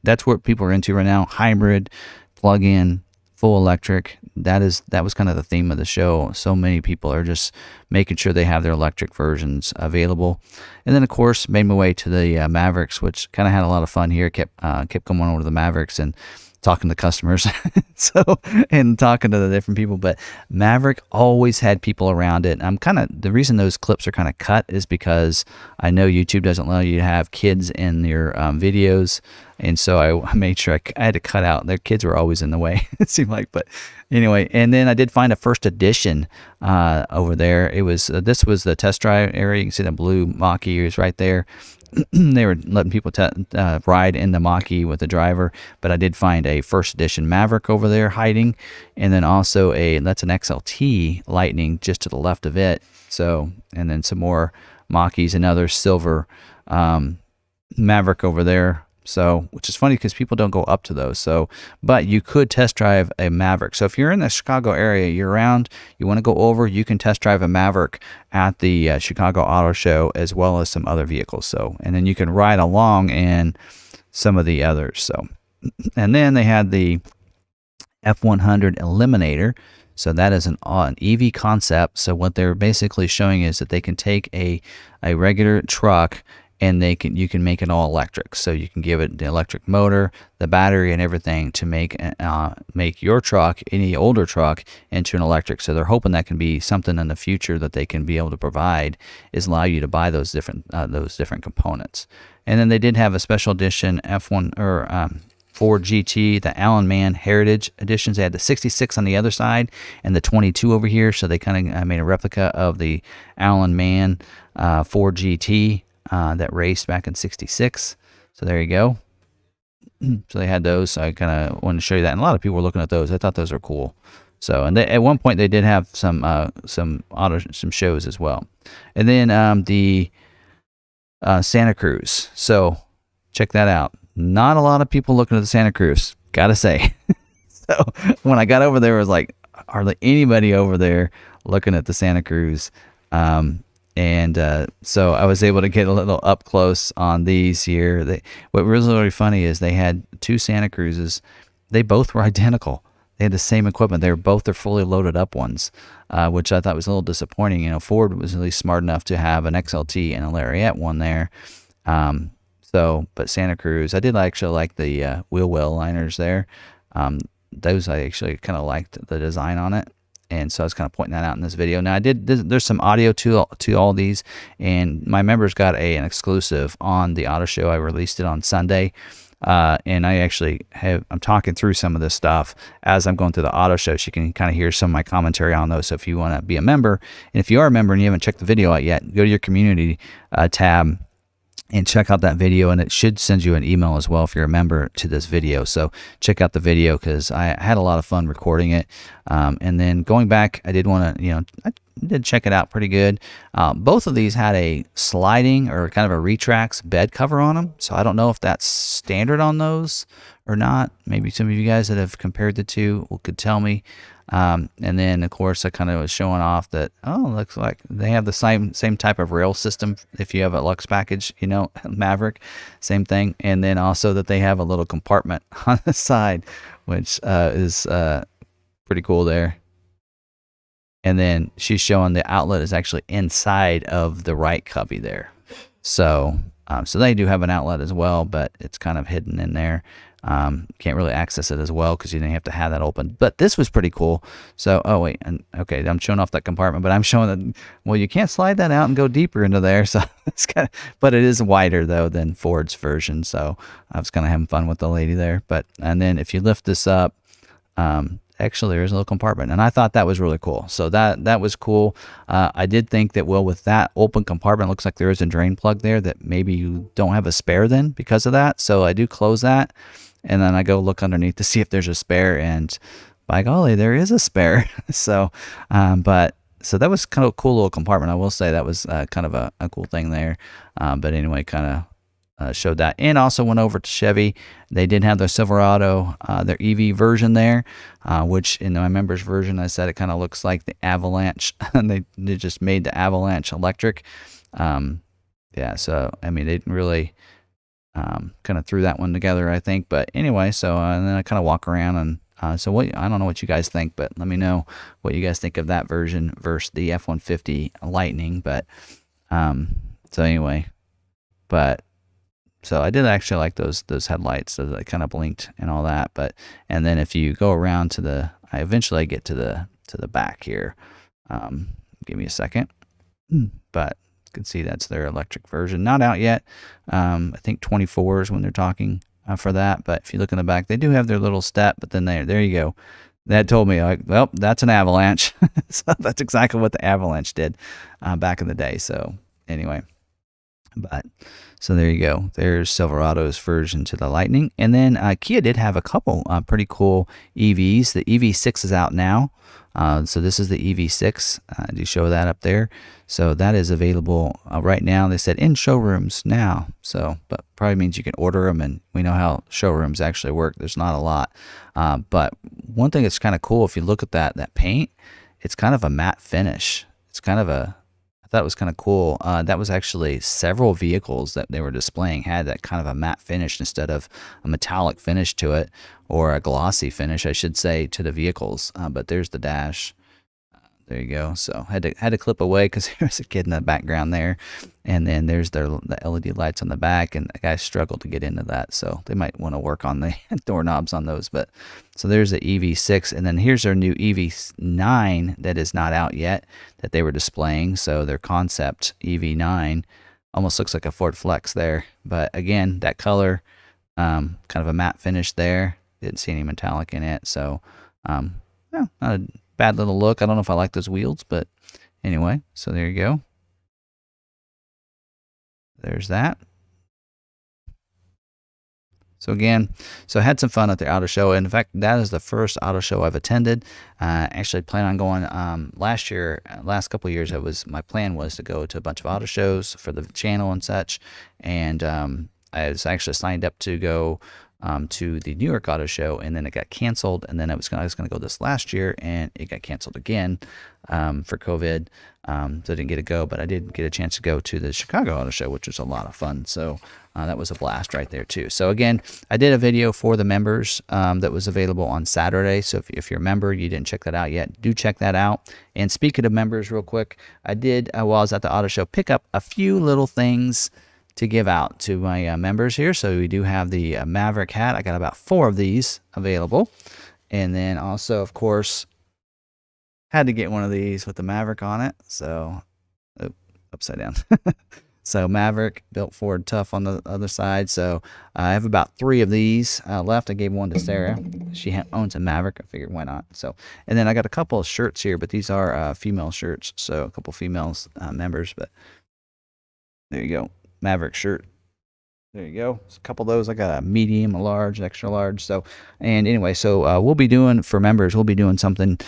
That's what people are into right now. Hybrid, plug-in, full electric. That was kind of the theme of the show. So many people are just making sure they have their electric versions available. And then, of course, made my way to the Mavericks, which kind of had a lot of fun here. Kept going over to the Mavericks and talking to customers and talking to the different people. But Maverick always had people around it. The reason those clips are kind of cut is because I know YouTube doesn't allow you to have kids in your videos. And so I made sure I had to cut out. Their kids were always in the way, it seemed like. But anyway, and then I did find a first edition over there. This was the test drive area. You can see the blue Mach-E is right there. They were letting people ride in the Mach-E with the driver, but I did find a first edition Maverick over there hiding, and then also that's an XLT Lightning just to the left of it. So, and then some more Mach-Es, another silver Maverick over there. So, which is funny because people don't go up to those. So, but you could test drive a Maverick. So if you're in the Chicago area year-round, you want to go over, you can test drive a Maverick at the Chicago Auto Show, as well as some other vehicles. So, and then you can ride along in some of the others. So, and then they had the F100 Eliminator. So that is an EV concept. So what they're basically showing is that they can take a regular truck and you can make it all electric. So you can give it the electric motor, the battery, and everything to make your truck, any older truck, into an electric. So they're hoping that can be something in the future that they can be able to provide, is allow you to buy those different components. And then they did have a special edition F1 or Ford GT, the Allen Man Heritage Editions. They had the 66 on the other side and the 22 over here. So they kind of made a replica of the Allen Man Ford GT that raced back in 66. So there you go. So they had those. So I kind of wanted to show you that. And a lot of people were looking at those. I thought those were cool. So, and at one point they did have some shows as well. And then the Santa Cruz. So check that out. Not a lot of people looking at the Santa Cruz, gotta say. So when I got over there, it was like hardly anybody over there looking at the Santa Cruz. So I was able to get a little up close on these here. What was really funny is they had two Santa Cruzes. They both were identical. They had the same equipment. They were both their fully loaded up ones, which I thought was a little disappointing. You know, Ford was at least smart enough to have an XLT and a Lariat one there. But Santa Cruz, I did actually like the wheel well liners there. Those I actually kind of liked the design on it. And so I was kind of pointing that out in this video. Now there's some audio to all these, and my members got an exclusive on the auto show. I released it on Sunday. And I actually I'm talking through some of this stuff as I'm going through the auto show, so you can kind of hear some of my commentary on those. So if you want to be a member, and if you are a member and you haven't checked the video out yet, go to your community tab and check out that video, and it should send you an email as well if you're a member to this video. So check out the video, because I had a lot of fun recording it. And then going back, I did want to, I did check it out pretty good. Both of these had a sliding or kind of a retracts bed cover on them. So I don't know if that's standard on those or not. Maybe some of you guys that have compared the two could tell me. And then, of course, I kind of was showing off that, looks like they have the same type of rail system. If you have a Lux package, Maverick, same thing. And then also that they have a little compartment on the side, which is pretty cool there. And then she's showing the outlet is actually inside of the right Kubbi there. So they do have an outlet as well, but it's kind of hidden in there. Can't really access it as well because you didn't have to have that open. But this was pretty cool. So, okay, I'm showing off that compartment, but I'm showing that, well, you can't slide that out and go deeper into there. So it's but it is wider though than Ford's version. So I was kind of having fun with the lady there. And then if you lift this up, actually there's a little compartment, and I thought that was really cool. So that was cool. I did think that, well, with that open compartment, it looks like there is a drain plug there that maybe you don't have a spare then because of that. So I do close that, and then I go look underneath to see if there's a spare, and by golly, there is a spare. So that was kind of a cool little compartment. I will say that was kind of a cool thing there. But anyway, kind of showed that, and also went over to Chevy. They did have their Silverado, their EV version there, which in my members version, I said it kind of looks like the Avalanche. And they just made the Avalanche electric. So I mean, they didn't really kind of threw that one together, I think. But anyway, so and then I kind of walk around, and I don't know what you guys think, but let me know what you guys think of that version versus the F-150 Lightning. But so I did actually like those headlights, so they kind of blinked and all that. And then if you go around I eventually get to the back here. Give me a second. But you can see that's their electric version, not out yet. I think 24 is when they're talking for that. But if you look in the back, they do have their little step. But then there you go. That told me, like, well, that's an Avalanche. So that's exactly what the Avalanche did back in the day. So anyway. So there you go. There's Silverado's version to the Lightning. And then Kia did have a couple pretty cool EVs. The EV6 is out now. So this is the EV6. I do show that up there. So that is available right now. They said in showrooms now. So, but probably means you can order them, and we know how showrooms actually work. There's not a lot. But one thing that's kind of cool, if you look at that paint, it's kind of a matte finish. It's kind of that was kind of cool. That was actually several vehicles that they were displaying had that kind of a matte finish instead of a metallic finish to it, or a glossy finish, I should say, to the vehicles. But there's the dash. there you go. So had to clip away because there's a kid in the background there, and then there's the LED lights on the back, and the guys struggled to get into that, so they might want to work on the doorknobs on those. But so there's the EV6, and then here's their new EV9 that is not out yet that they were displaying. So their concept EV9 almost looks like a Ford Flex there, but again, that color, kind of a matte finish there. Didn't see any metallic in it, so yeah, not a bad little look. I don't know if I like those wheels, but anyway, so there you go. There's that. So again, so I had some fun at the auto show. And in fact, that is the first auto show I've attended. Actually plan on going last couple of years, my plan was to go to a bunch of auto shows for the channel and such. And I was actually signed up to go to the New York Auto Show, and then it got canceled. And then I was going to go this last year, and it got canceled again for COVID. So I didn't get to go, but I did get a chance to go to the Chicago Auto Show, which was a lot of fun. So that was a blast right there too. So again, I did a video for the members that was available on Saturday. So if you're a member, you didn't check that out yet, do check that out. And speaking of members real quick, I did, while I was at the auto show, pick up a few little things to give out to my members here. So we do have the Maverick hat. I got about 4 of these available. And then also, of course, had to get one of these with the Maverick on it. So, upside down. So Maverick, built Ford Tough on the other side. So I have about 3 of these left. I gave one to Sarah. She owns a Maverick. I figured why not. So, and then I got a couple of shirts here, but these are female shirts. So a couple females members, but there you go. Maverick shirt. There you go. A couple of those. I got a medium, a large, extra large. So, and anyway, so we'll be doing, for members, we'll be doing something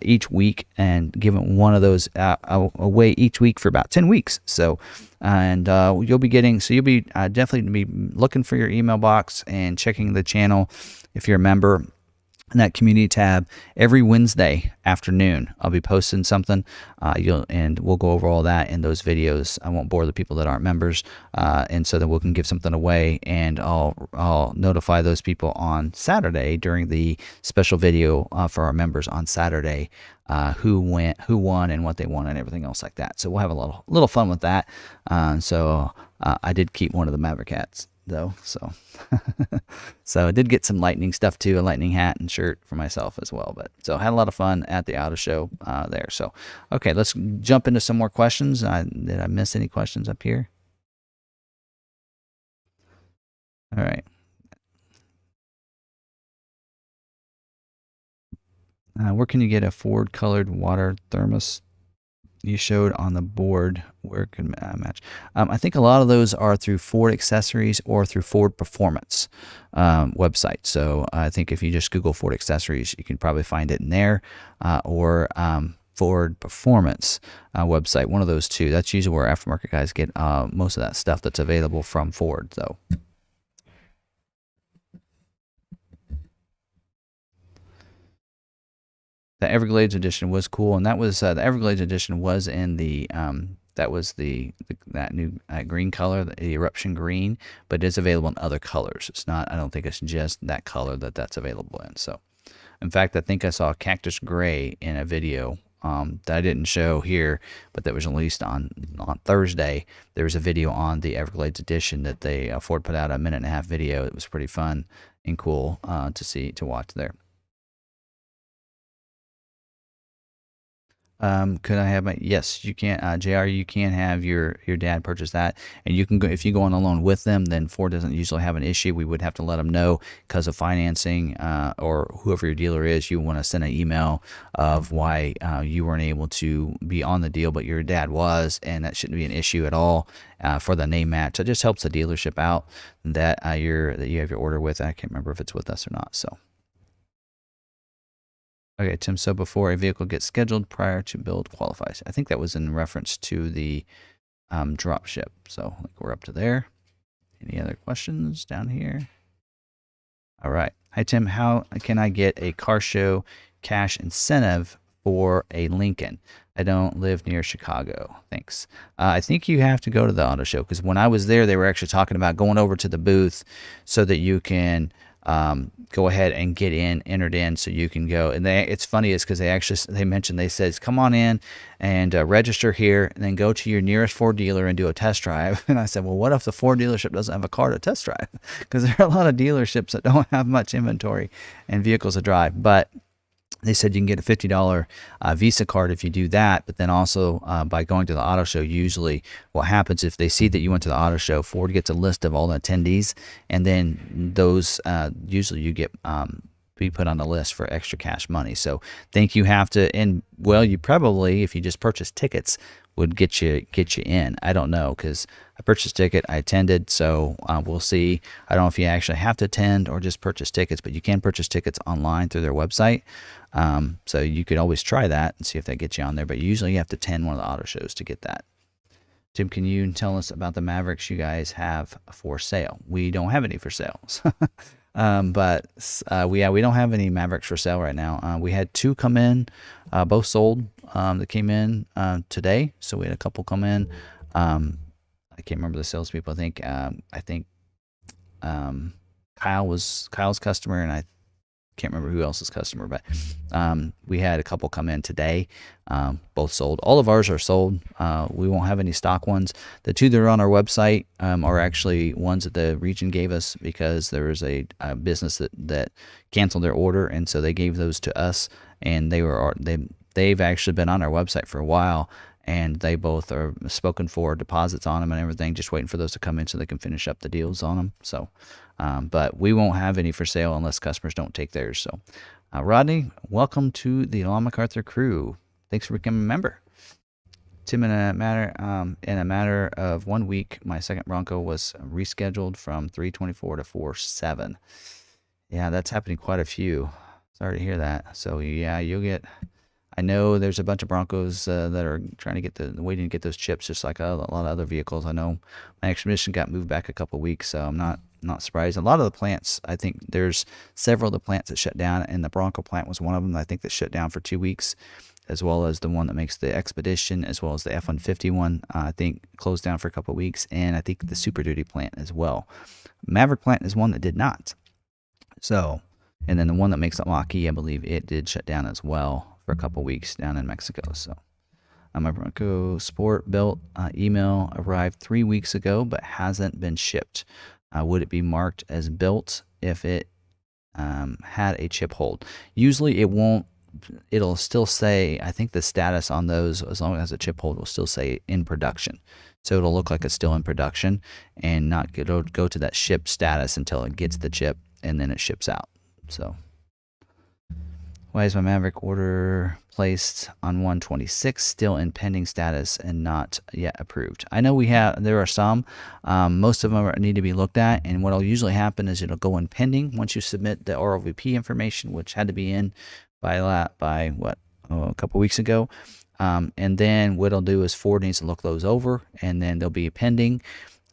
each week and giving one of those away each week for about 10 weeks. So, and you'll be definitely be looking for your email box and checking the channel if you're a member. In that community tab every Wednesday afternoon, I'll be posting something. And we'll go over all that in those videos. I won't bore the people that aren't members, and so that we can give something away. And I'll notify those people on Saturday during the special video for our members on Saturday, who won, and what they won, and everything else like that. So we'll have a little fun with that. So I did keep one of the Maverick hats, though, so so I did get some lightning stuff too, a lightning hat and shirt for myself as well. But so I had a lot of fun at the auto show there. So okay, let's jump into some more questions. Did I miss any questions up here? All right. Where can you get a Ford colored water thermos you showed on the board? Where can match? I think a lot of those are through Ford Accessories or through Ford Performance website. So I think if you just Google Ford Accessories, you can probably find it in there, or Ford Performance website. One of those two. That's usually where aftermarket guys get most of that stuff that's available from Ford. So. The Everglades edition was cool, and that was the Everglades edition was in the that new green color, the eruption green, but it is available in other colors. It's not. I don't think it's just that color that's available in. So, in fact, I think I saw cactus gray in a video that I didn't show here, but that was released on Thursday. There was a video on the Everglades edition that Ford put out, a 1.5-minute video. It was pretty fun and cool to watch there. Could I have my, yes, you can, JR, you can have your dad purchase that, and you can go, if you go on a loan with them, then Ford doesn't usually have an issue. We would have to let them know because of financing, or whoever your dealer is, you want to send an email of why you weren't able to be on the deal, but your dad was, and that shouldn't be an issue at all for the name match. It just helps the dealership out that you have your order with. I can't remember if it's with us or not, so. Okay, Tim, so before a vehicle gets scheduled prior to build qualifies. I think that was in reference to the drop ship. So we're up to there. Any other questions down here? All right. Hi, Tim. How can I get a car show cash incentive for a Lincoln? I don't live near Chicago. Thanks. I think you have to go to the auto show, because when I was there, they were actually talking about going over to the booth so that you can go ahead and get entered in, so you can go. And it's funny is because they says come on in and register here, and then go to your nearest Ford dealer and do a test drive. And I said, well, what if the Ford dealership doesn't have a car to test drive? Because there are a lot of dealerships that don't have much inventory and vehicles to drive. But they said you can get a $50 Visa card if you do that, but then also by going to the auto show, usually what happens if they see that you went to the auto show, Ford gets a list of all the attendees, and then those usually you get be put on the list for extra cash money. So think you have to, and well, you probably, if you just purchase tickets, would get you in. I don't know, because I purchased a ticket, I attended, so we'll see. I don't know if you actually have to attend or just purchase tickets, but you can purchase tickets online through their website. So you could always try that and see if that gets you on there, but usually you have to attend one of the auto shows to get that. Tim, can you tell us about the Mavericks you guys have for sale? We don't have any for sale. But we don't have any Mavericks for sale right now. We had 2 come in, both sold. That came in today. So we had a couple come in. I can't remember the salespeople. I think Kyle was Kyle's customer, and I can't remember who else's customer. But we had a couple come in today. Both sold. All of ours are sold. We won't have any stock ones. The 2 that are on our website are actually ones that the region gave us, because there was a business that canceled their order, and so they gave those to us. And they've actually been on our website for a while, and they both are spoken for, deposits on them and everything, just waiting for those to come in so they can finish up the deals on them. So, but we won't have any for sale unless customers don't take theirs. So, Rodney, welcome to the Law McArthur crew. Thanks for becoming a member. Tim, in a matter of 1 week, my second Bronco was rescheduled from 3/24 to 4/7. Yeah, that's happening quite a few. Sorry to hear that. So yeah, you'll get. I know there's a bunch of Broncos that are trying to waiting to get those chips, just like a lot of other vehicles. I know my expedition got moved back a couple of weeks, so I'm not surprised. A lot of the plants, I think there's several of the plants that shut down, and the Bronco plant was one of them. I think that shut down for 2 weeks, as well as the one that makes the Expedition, as well as the F-150 one. I think closed down for a couple of weeks, and I think the Super Duty plant as well. Maverick plant is one that did not. So. And then the one that makes the Mach-E, I believe it did shut down as well for a couple weeks down in Mexico. So my Bronco Sport built email arrived 3 weeks ago, but hasn't been shipped. Would it be marked as built if it had a chip hold? Usually it won't. It'll still say, I think the status on those, as long as a chip hold, will still say in production. So it'll look like it's still in production and not go to that ship status until it gets the chip, and then it ships out. So, why is my Maverick order placed on 1/26 still in pending status and not yet approved? I know there are some. Most of them need to be looked at, and what will usually happen is it'll go in pending once you submit the ROVP information, which had to be in by a couple weeks ago. And then what it'll do is Ford needs to look those over, and then they'll be pending.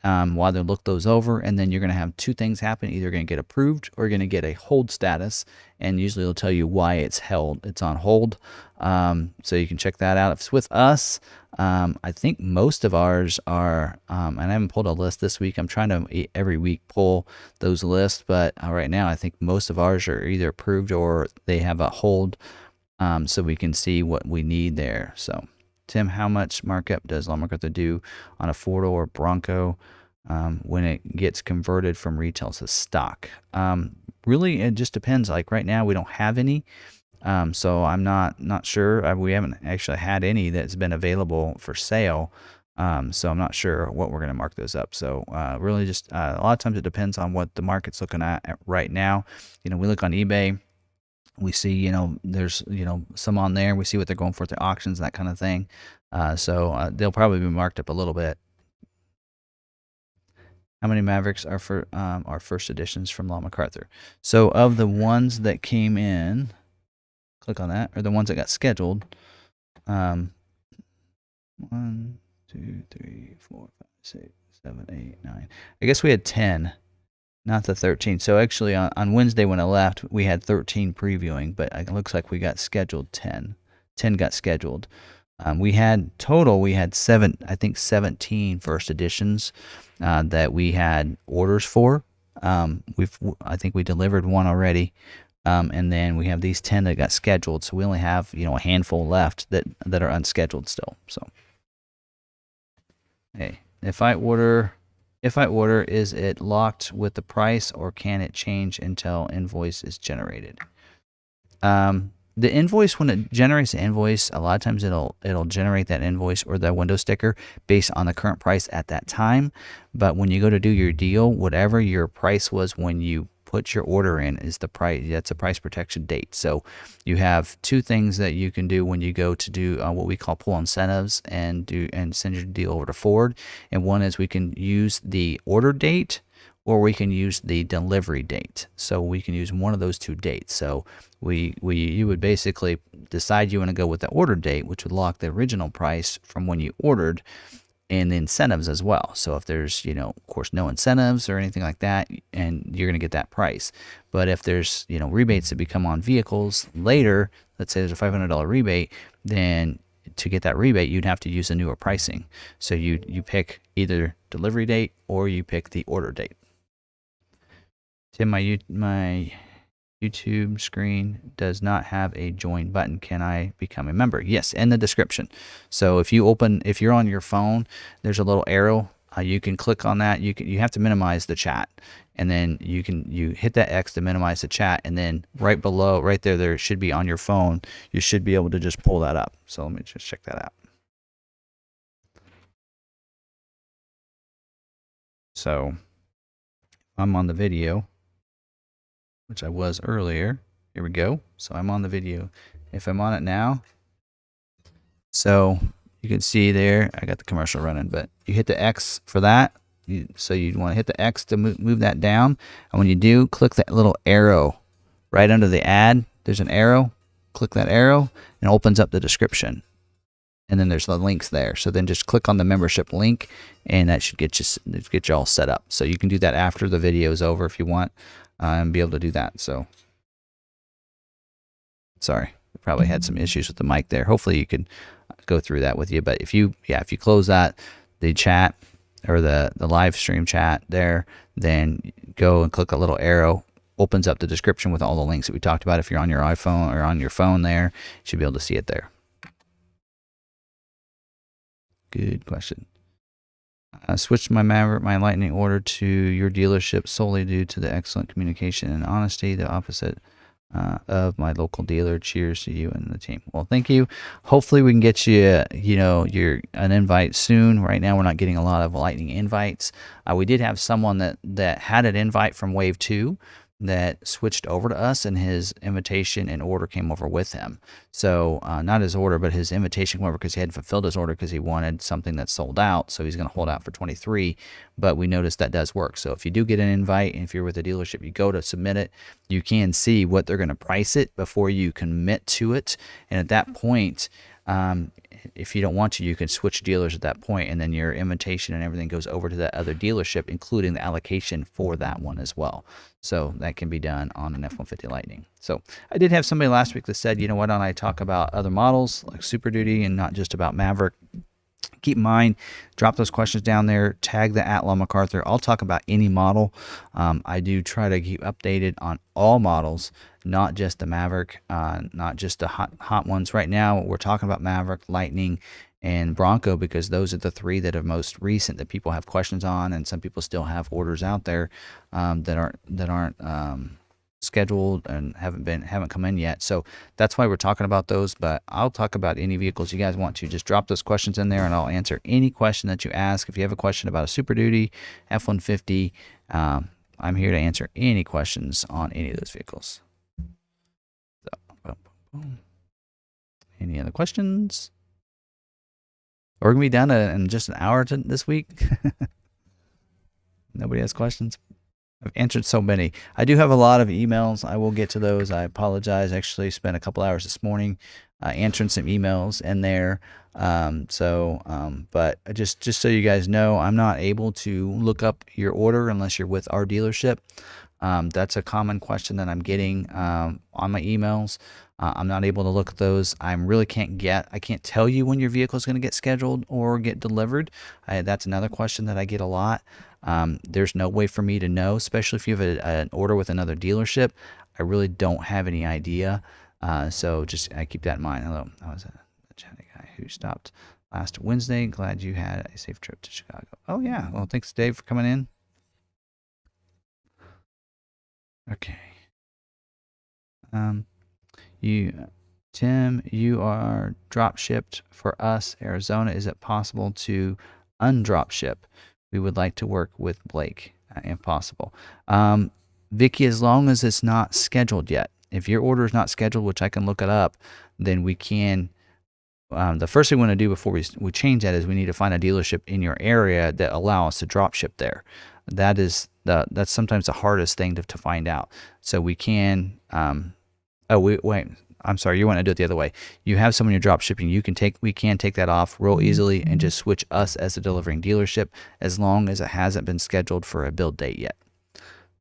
While they look those over, and then you're going to have 2 things happen. Either you're going to get approved or you're going to get a hold status, and usually it'll tell you why it's on hold. So you can check that out. If it's with us, I think most of ours are, and I haven't pulled a list this week. I'm trying to every week pull those lists, but right now I think most of ours are either approved or they have a hold, so we can see what we need there. So. Tim, how much markup does Law McArthur do on a 4-door Bronco when it gets converted from retail to stock? Really, it just depends. Like right now, we don't have any, so I'm not sure. We haven't actually had any that's been available for sale, so I'm not sure what we're going to mark those up. So really, just a lot of times it depends on what the market's looking at right now. We look on eBay. We see, there's, some on there. We see what they're going for at the auctions, that kind of thing. So they'll probably be marked up a little bit. How many Mavericks are for our first editions from Law McArthur? So of the ones that came in, click on that, or the ones that got scheduled. 1, 2, 3, 4, 5, 6, 7, 8, 9. I guess we had 10. Not the 13. So actually on Wednesday when I left, we had 13 previewing, but it looks like we got scheduled 10. 10 got scheduled. We had 17 first editions that we had orders for. I think we delivered one already. And then we have these 10 that got scheduled. So we only have, a handful left that are unscheduled still. So, hey, if I order, is it locked with the price, or can it change until invoice is generated? The invoice, when it generates the invoice, a lot of times it'll generate that invoice or the window sticker based on the current price at that time. But when you go to do your deal, whatever your price was when you put your order in is the price. That's a price protection date. So you have two things that you can do when you go to do what we call pull incentives and send your deal over to Ford. And one is we can use the order date, or we can use the delivery date. So we can use one of those two dates. So you would basically decide you want to go with the order date, which would lock the original price from when you ordered, and the incentives as well. So if there's, of course, no incentives or anything like that, and you're going to get that price. But if there's, rebates that become on vehicles later, let's say there's a $500 rebate, then to get that rebate, you'd have to use a newer pricing. So you pick either delivery date or you pick the order date. Tim, my YouTube screen does not have a join button. Can I become a member? Yes, in the description. So if you're on your phone, there's a little arrow. You can click on that. You have to minimize the chat, and then you hit that X to minimize the chat, and then right below, right there should be on your phone. You should be able to just pull that up. So let me just check that out. So I'm on the video, which I was earlier. Here we go. So I'm on the video. If I'm on it now, so you can see there, I got the commercial running, but you hit the X for that. So you'd want to hit the X to move that down. And when you do, click that little arrow right under the ad. There's an arrow. Click that arrow, and it opens up the description. And then there's the links there. So then just click on the membership link, and that should get you all set up. So you can do that after the video is over if you want, and be able to do that. So sorry, we probably had some issues with the mic there. Hopefully you could go through that with you. But if you close that, the chat or the live stream chat there, then go and click a little arrow. Opens up the description with all the links that we talked about. If you're on your iPhone or on your phone there, you should be able to see it there. Good question. I switched my Maverick, my Lightning order to your dealership solely due to the excellent communication and honesty, the opposite of my local dealer. Cheers to you and the team. Well, thank you. Hopefully we can get you, an invite soon. Right now we're not getting a lot of Lightning invites. We did have someone that had an invite from Wave 2 that switched over to us, and his invitation and order came over with him. So not his order, but his invitation came over because he hadn't fulfilled his order because he wanted something that sold out. So he's going to hold out for 23. But we noticed that does work. So if you do get an invite, and if you're with a dealership, you go to submit it, you can see what they're going to price it before you commit to it. And at that point, if you don't want to, you can switch dealers at that point, and then your invitation and everything goes over to that other dealership, including the allocation for that one as well. So that can be done on an F-150 Lightning. So I did have somebody last week that said, why don't I talk about other models like Super Duty and not just about Maverick? Keep in mind, drop those questions down there, tag the @McArthur. I'll talk about any model. I do try to keep updated on all models, not just the Maverick, not just the hot ones. Right now, we're talking about Maverick, Lightning, and Bronco because those are the three that are most recent that people have questions on, and some people still have orders out there that aren't scheduled and haven't come in yet. So that's why we're talking about those. But I'll talk about any vehicles you guys want to. Just drop those questions in there, and I'll answer any question that you ask. If you have a question about a Super Duty, F-150, I'm here to answer any questions on any of those vehicles. So, any other questions? We're gonna be done in just an hour this week. Nobody has questions. I've answered so many. I do have a lot of emails. I will get to those. I apologize. I actually spent a couple hours this morning answering some emails in there. But just so you guys know, I'm not able to look up your order unless you're with our dealership. That's a common question that I'm getting on my emails. I'm not able to look at those. I can't tell you when your vehicle is going to get scheduled or get delivered. That's another question that I get a lot. There's no way for me to know, especially if you have an order with another dealership. I really don't have any idea. So just I keep that in mind. Hello, I was a chatty guy who stopped last Wednesday. Glad you had a safe trip to Chicago. Oh yeah. Well, thanks Dave for coming in. Okay. Tim, you are drop shipped for us, Arizona. Is it possible to undrop ship? We would like to work with Blake, if possible. Vicky, as long as it's not scheduled yet. If your order is not scheduled, which I can look it up, then we can. The first thing we want to do before we change that is we need to find a dealership in your area that allow us to drop ship there. That's sometimes the hardest thing to find out. So we can. Wait. I'm sorry. You want to do it the other way. You have someone you're drop shipping. We can take that off real easily and just switch us as the delivering dealership as long as it hasn't been scheduled for a build date yet.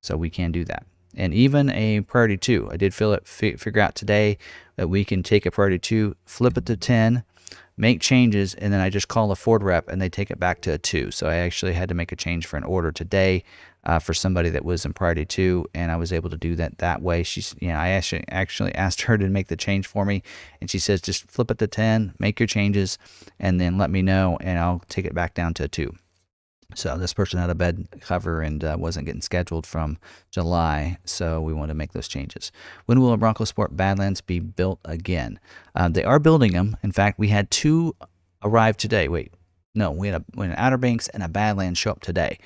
So we can do that. And even a priority 2. I did figure out today that we can take a priority 2, flip it to 10, make changes, and then I just call a Ford rep and they take it back to a 2. So I actually had to make a change for an order today for somebody that was in priority 2, and I was able to do that way. I actually asked her to make the change for me, and she says just flip it to 10, make your changes, and then let me know, and I'll take it back down to a 2. So this person had a bed cover and wasn't getting scheduled from July, so we want to make those changes. When will a Bronco Sport Badlands be built again? They are building them. In fact, we had 2 arrive today. We had an Outer Banks and a Badlands show up today.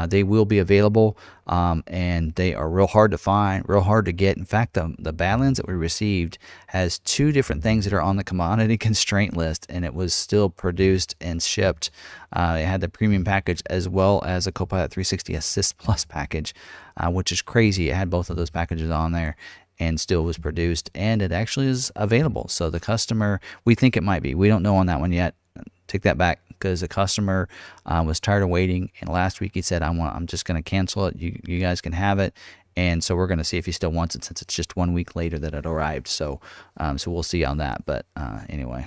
They will be available, and they are real hard to find, real hard to get. In fact, the Badlands that we received has 2 different things that are on the commodity constraint list, and it was still produced and shipped. It had the premium package as well as a Copilot 360 Assist Plus package, which is crazy. It had both of those packages on there and still was produced, and it actually is available. So the customer, we think it might be. We don't know on that one yet. Take that back, because the customer was tired of waiting, and last week he said, I'm just going to cancel it. You guys can have it, and so we're going to see if he still wants it, since it's just 1 week later that it arrived. So we'll see on that. But anyway,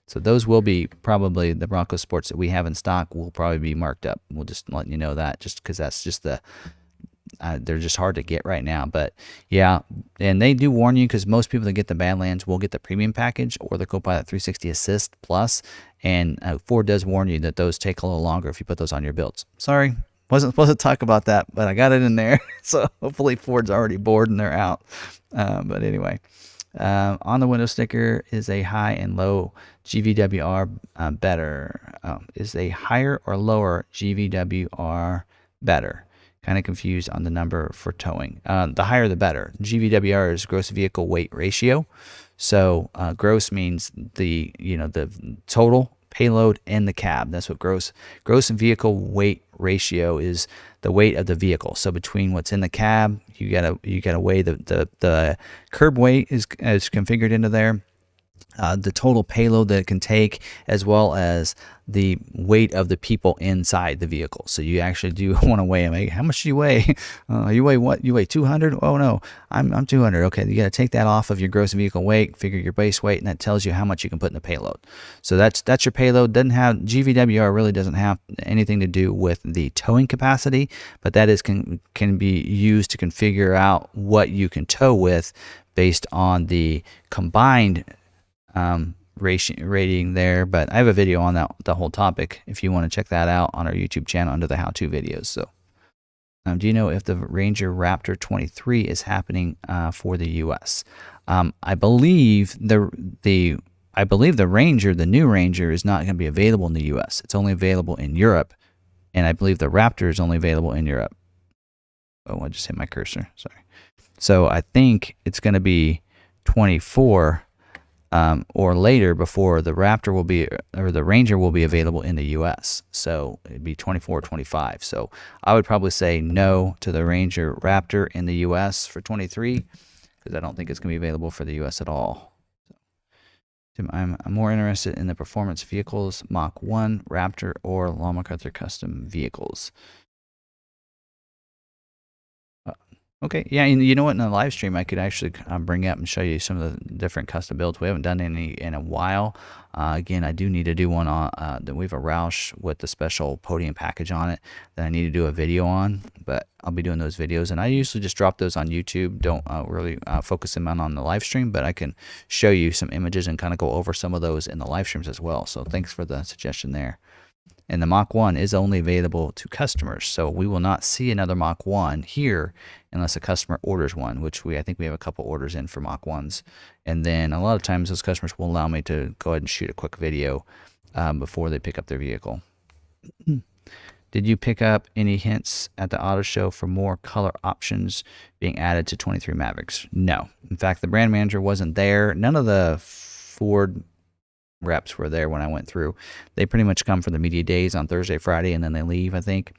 so those will be probably the Bronco Sports that we have in stock will probably be marked up. We'll just let you know that, just because that's just they're just hard to get right now. But yeah, and they do warn you, because most people that get the Badlands will get the premium package or the Copilot 360 Assist Plus, and Ford does warn you that those take a little longer if you put those on your builds. Sorry, wasn't supposed to talk about that, but I got it in there. So hopefully Ford's already bored and they're out. But anyway, on the window sticker, is a high and low GVWR better? Is a higher or lower GVWR better? Kind of confused on the number for towing. The higher the better. GVWR is gross vehicle weight ratio. So gross means the total payload in the cab. That's what gross vehicle weight ratio is, the weight of the vehicle. So between what's in the cab, you gotta weigh the curb weight is configured into there. The total payload that it can take, as well as the weight of the people inside the vehicle. So you actually do want to weigh them. Hey, how much do you weigh? You weigh what? You weigh 200? Oh no, I'm 200. Okay, you got to take that off of your gross vehicle weight, figure your base weight, and that tells you how much you can put in the payload. So that's your payload. GVWR really doesn't have anything to do with the towing capacity, but that can be used to configure out what you can tow with based on the combined rating there. But I have a video on the whole topic if you want to check that out on our YouTube channel under the how-to videos. So do you know if the Ranger Raptor 23 is happening for the US? I believe the Ranger, the new Ranger, is not going to be available in the US. It's only available in Europe, and I believe the Raptor is only available in Europe. Oh, I just hit my cursor, sorry. So I think it's going to be 24 or later before the Raptor will be, or the Ranger will be available in the US. So it'd be 24 or 25. So I would probably say no to the Ranger Raptor in the US for 23, because I don't think it's going to be available for the US at all. I'm more interested in the performance vehicles, Mach 1, Raptor, or McArthur custom vehicles. Okay, yeah, and you know what? In the live stream, I could actually bring up and show you some of the different custom builds. We haven't done any in a while. Again, I do need to do one on that. We have a Roush with the special podium package on it that I need to do a video on, but I'll be doing those videos, and I usually just drop those on YouTube. Don't really focus them on the live stream, but I can show you some images and kind of go over some of those in the live streams as well. So thanks for the suggestion there. And the Mach 1 is only available to customers, so we will not see another Mach 1 here unless a customer orders one, which I think we have a couple orders in for Mach 1s. And then a lot of times those customers will allow me to go ahead and shoot a quick video before they pick up their vehicle. Did you pick up any hints at the auto show for more color options being added to 23 Mavericks? No. In fact, the brand manager wasn't there. None of the Ford reps were there when I went through. They pretty much come for the media days on Thursday, Friday, and then they leave, I think.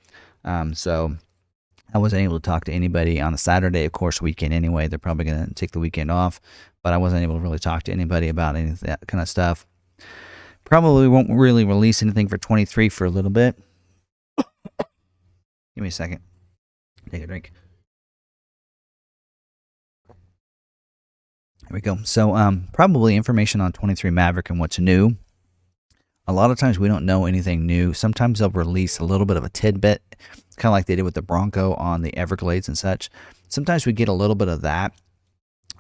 So I wasn't able to talk to anybody on a Saturday, of course, weekend anyway. They're probably going to take the weekend off, but I wasn't able to really talk to anybody about any of that kind of stuff. Probably won't really release anything for 23 for a little bit. Give me a second. Take a drink. There we go. So probably information on 23 Maverick and what's new. A lot of times we don't know anything new. Sometimes they'll release a little bit of a tidbit, kind of like they did with the Bronco on the Everglades and such. Sometimes we get a little bit of that,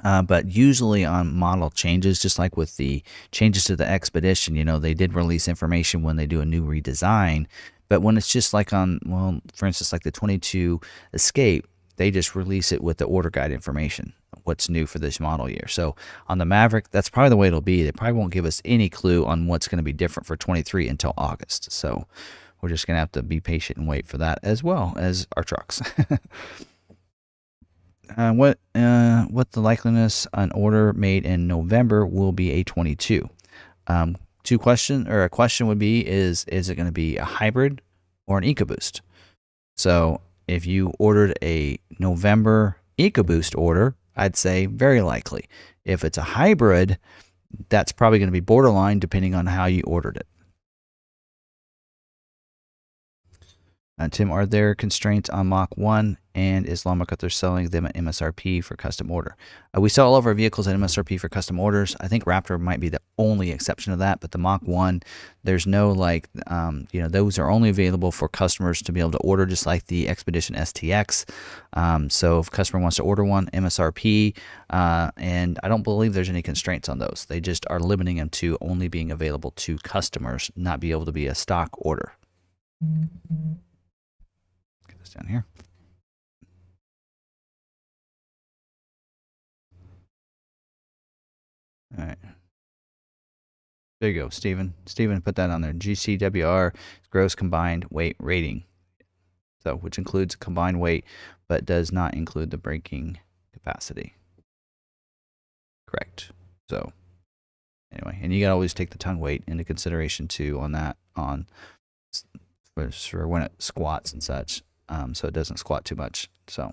but usually on model changes, just like with the changes to the Expedition, you know, they did release information when they do a new redesign. But when it's just like on, well, for instance, like the 22 Escape, they just release it with the order guide information, what's new for this model year. So on the Maverick, that's probably the way it'll be. They probably won't give us any clue on what's going to be different for 23 until August. So we're just going to have to be patient and wait for that, as well as our trucks. What the likeliness an order made in November will be a 22? A question would be, is it going to be a hybrid or an EcoBoost? So if you ordered a November EcoBoost order, I'd say very likely. If it's a hybrid, that's probably going to be borderline depending on how you ordered it. Tim, are there constraints on Mach 1, and is McArthur selling them at MSRP for custom order? We sell all of our vehicles at MSRP for custom orders. I think Raptor might be the only exception to that, but the Mach 1, there's no like, those are only available for customers to be able to order, just like the Expedition STX. So if a customer wants to order one, MSRP, and I don't believe there's any constraints on those. They just are limiting them to only being available to customers, not be able to be a stock order. Down here. All right. There you go, Stephen. Stephen put that on there. GCWR gross combined weight rating. So, which includes combined weight, but does not include the braking capacity. Correct. So, anyway, and you got to always take the tongue weight into consideration too on that, for when it squats and such. So it doesn't squat too much. So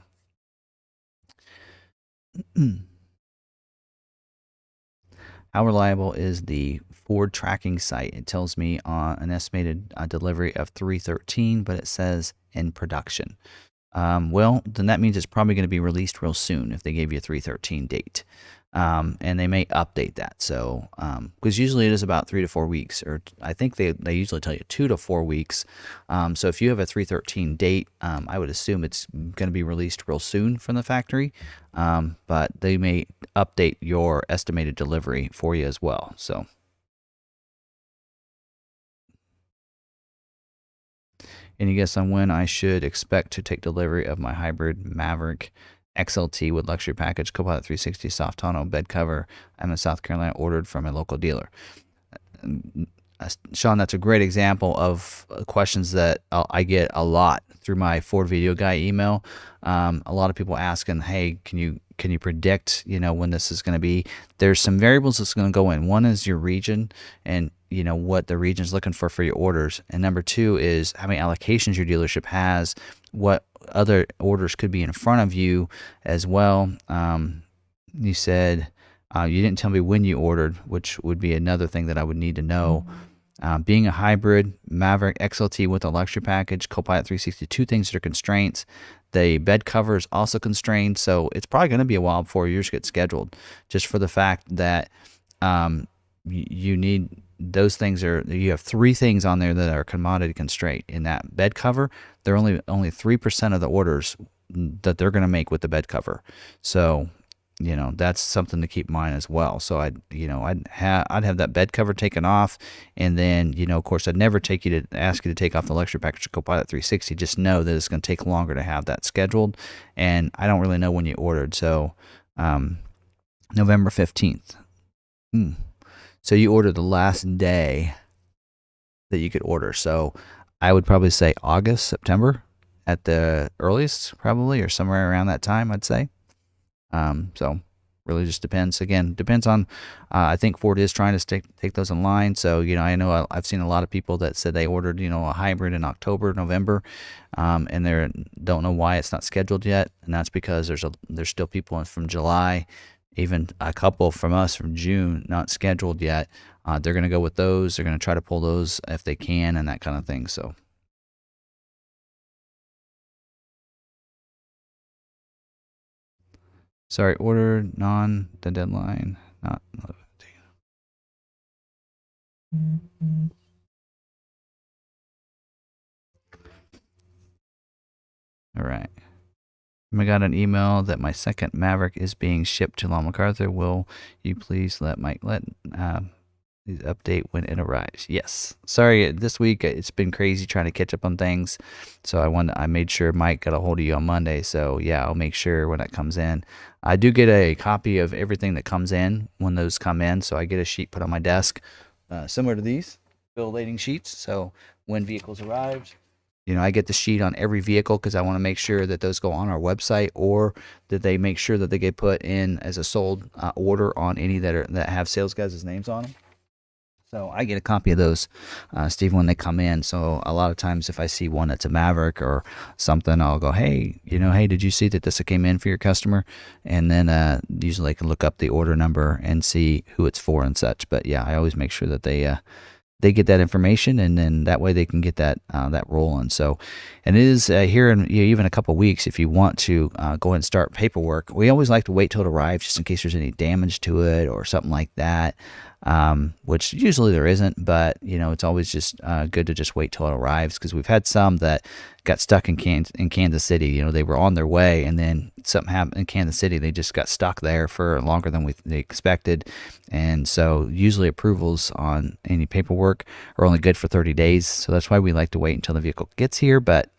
how reliable is the Ford tracking site? It tells me on an estimated delivery of 313, but it says in production. Well, then that means it's probably going to be released real soon if they gave you a 313 date. And they may update that. So, because usually it is about 3 to 4 weeks, or I think they usually tell you 2 to 4 weeks. So if you have a 313 date, I would assume it's going to be released real soon from the factory. But they may update your estimated delivery for you as well. So. Any guess on when I should expect to take delivery of my hybrid Maverick XLT with luxury package, Copilot 360, soft tonneau, bed cover? I'm in South Carolina, ordered from a local dealer. Sean, that's a great example of questions that I get a lot through my Ford Video Guy email. A lot of people asking, hey, can you predict, when this is going to be? There's some variables that's going to go in. One is your region and what the region's looking for your orders. And number two is how many allocations your dealership has, what other orders could be in front of you as well. You said you didn't tell me when you ordered, which would be another thing that I would need to know. Being a hybrid Maverick XLT with a luxury package, Copilot 360, two things that are constraints. The bed cover is also constrained, so it's probably going to be a while before yours get scheduled, just for the fact that you need those things. You have 3 things on there that are commodity constraint. In that bed cover, they're only 3% of the orders that they're going to make with the bed cover. So that's something to keep in mind as well. So I'd have that bed cover taken off, and then of course I'd never ask you to take off the luxury package Copilot 360. Just know that it's going to take longer to have that scheduled, and I don't really know when you ordered. So November 15th. So you ordered the last day that you could order. So I would probably say August, September at the earliest, probably, or somewhere around that time, I'd say. So really just depends. Again, depends on, I think Ford is trying to take those in line. So, I know I've seen a lot of people that said they ordered, a hybrid in October, November, and they don't know why it's not scheduled yet. And that's because there's still people from July, even a couple from us from June, not scheduled yet. They're going to go with those. They're going to try to pull those if they can, and that kind of thing. So. Sorry, order the deadline, not. All right. I got an email that my second Maverick is being shipped to McArthur. Will you please let Mike please update when it arrives? Yes. Sorry, this week it's been crazy trying to catch up on things. So I made sure Mike got a hold of you on Monday. So yeah, I'll make sure when that comes in. I do get a copy of everything that comes in when those come in. So I get a sheet put on my desk, similar to these bill lading sheets. So when vehicles arrived, I get the sheet on every vehicle because I want to make sure that those go on our website, or that they make sure that they get put in as a sold order on any that have sales guys' names on them. So I get a copy of those, Steve, when they come in. So a lot of times if I see one that's a Maverick or something, I'll go, hey, did you see that this came in for your customer? And then usually I can look up the order number and see who it's for and such. But yeah, I always make sure that they get that information, and then that way they can get that rolling. So, and it is here in even a couple of weeks, if you want to go ahead and start paperwork. We always like to wait till it arrives just in case there's any damage to it or something like that, which usually there isn't, but it's always just good to just wait till it arrives, because we've had some that got stuck in Kansas City. They were on their way, and then something happened in Kansas City. They just got stuck there for longer than they expected. And so usually approvals on any paperwork are only good for 30 days. So that's why we like to wait until the vehicle gets here. But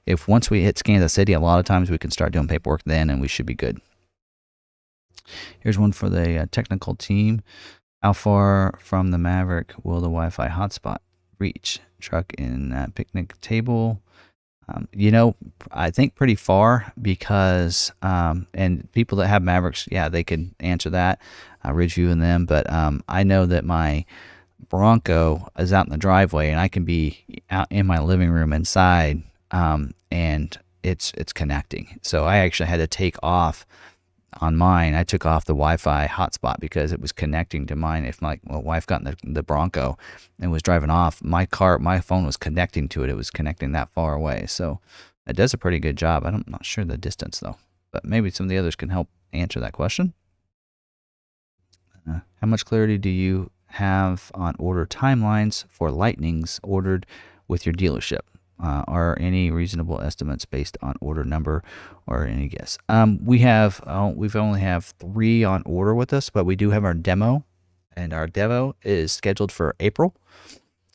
if once we hit Kansas City, a lot of times we can start doing paperwork then, and we should be good. Here's one for the technical team. How far from the Maverick will the Wi-Fi hotspot reach? Truck in picnic table. I think pretty far, because and people that have Mavericks, yeah, they could answer that. Ridgeview and them, but I know that my Bronco is out in the driveway, and I can be out in my living room inside, and it's connecting. So I actually had to take off on mine. I took off the Wi-Fi hotspot because it was connecting to mine. If my wife got in the Bronco and was driving off, my phone was connecting to it. It was connecting that far away. So it does a pretty good job. I'm not sure the distance though, but maybe some of the others can help answer that question. How much clarity do you have on order timelines for Lightnings ordered with your dealership? Are any reasonable estimates based on order number or any guess? We've only have 3 on order with us, but we do have our demo, and our demo is scheduled for April.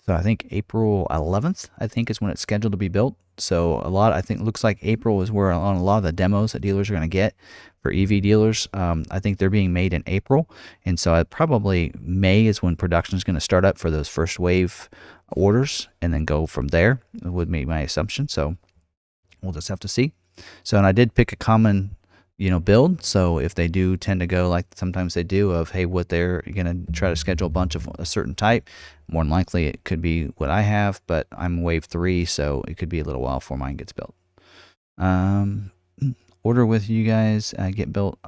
So I think April 11th, I think, is when it's scheduled to be built. So I think it looks like April is where on a lot of the demos that dealers are going to get for EV dealers. I think they're being made in April. And so probably May is when production is going to start up for those first wave orders, and then go from there would be my assumption. So we'll just have to see. So, and I did pick a common, build. So if they do tend to go like sometimes they do of, hey, what they're going to try to schedule a bunch of a certain type, more than likely it could be what I have, but I'm wave 3, so it could be a little while before mine gets built. Order with you guys, get built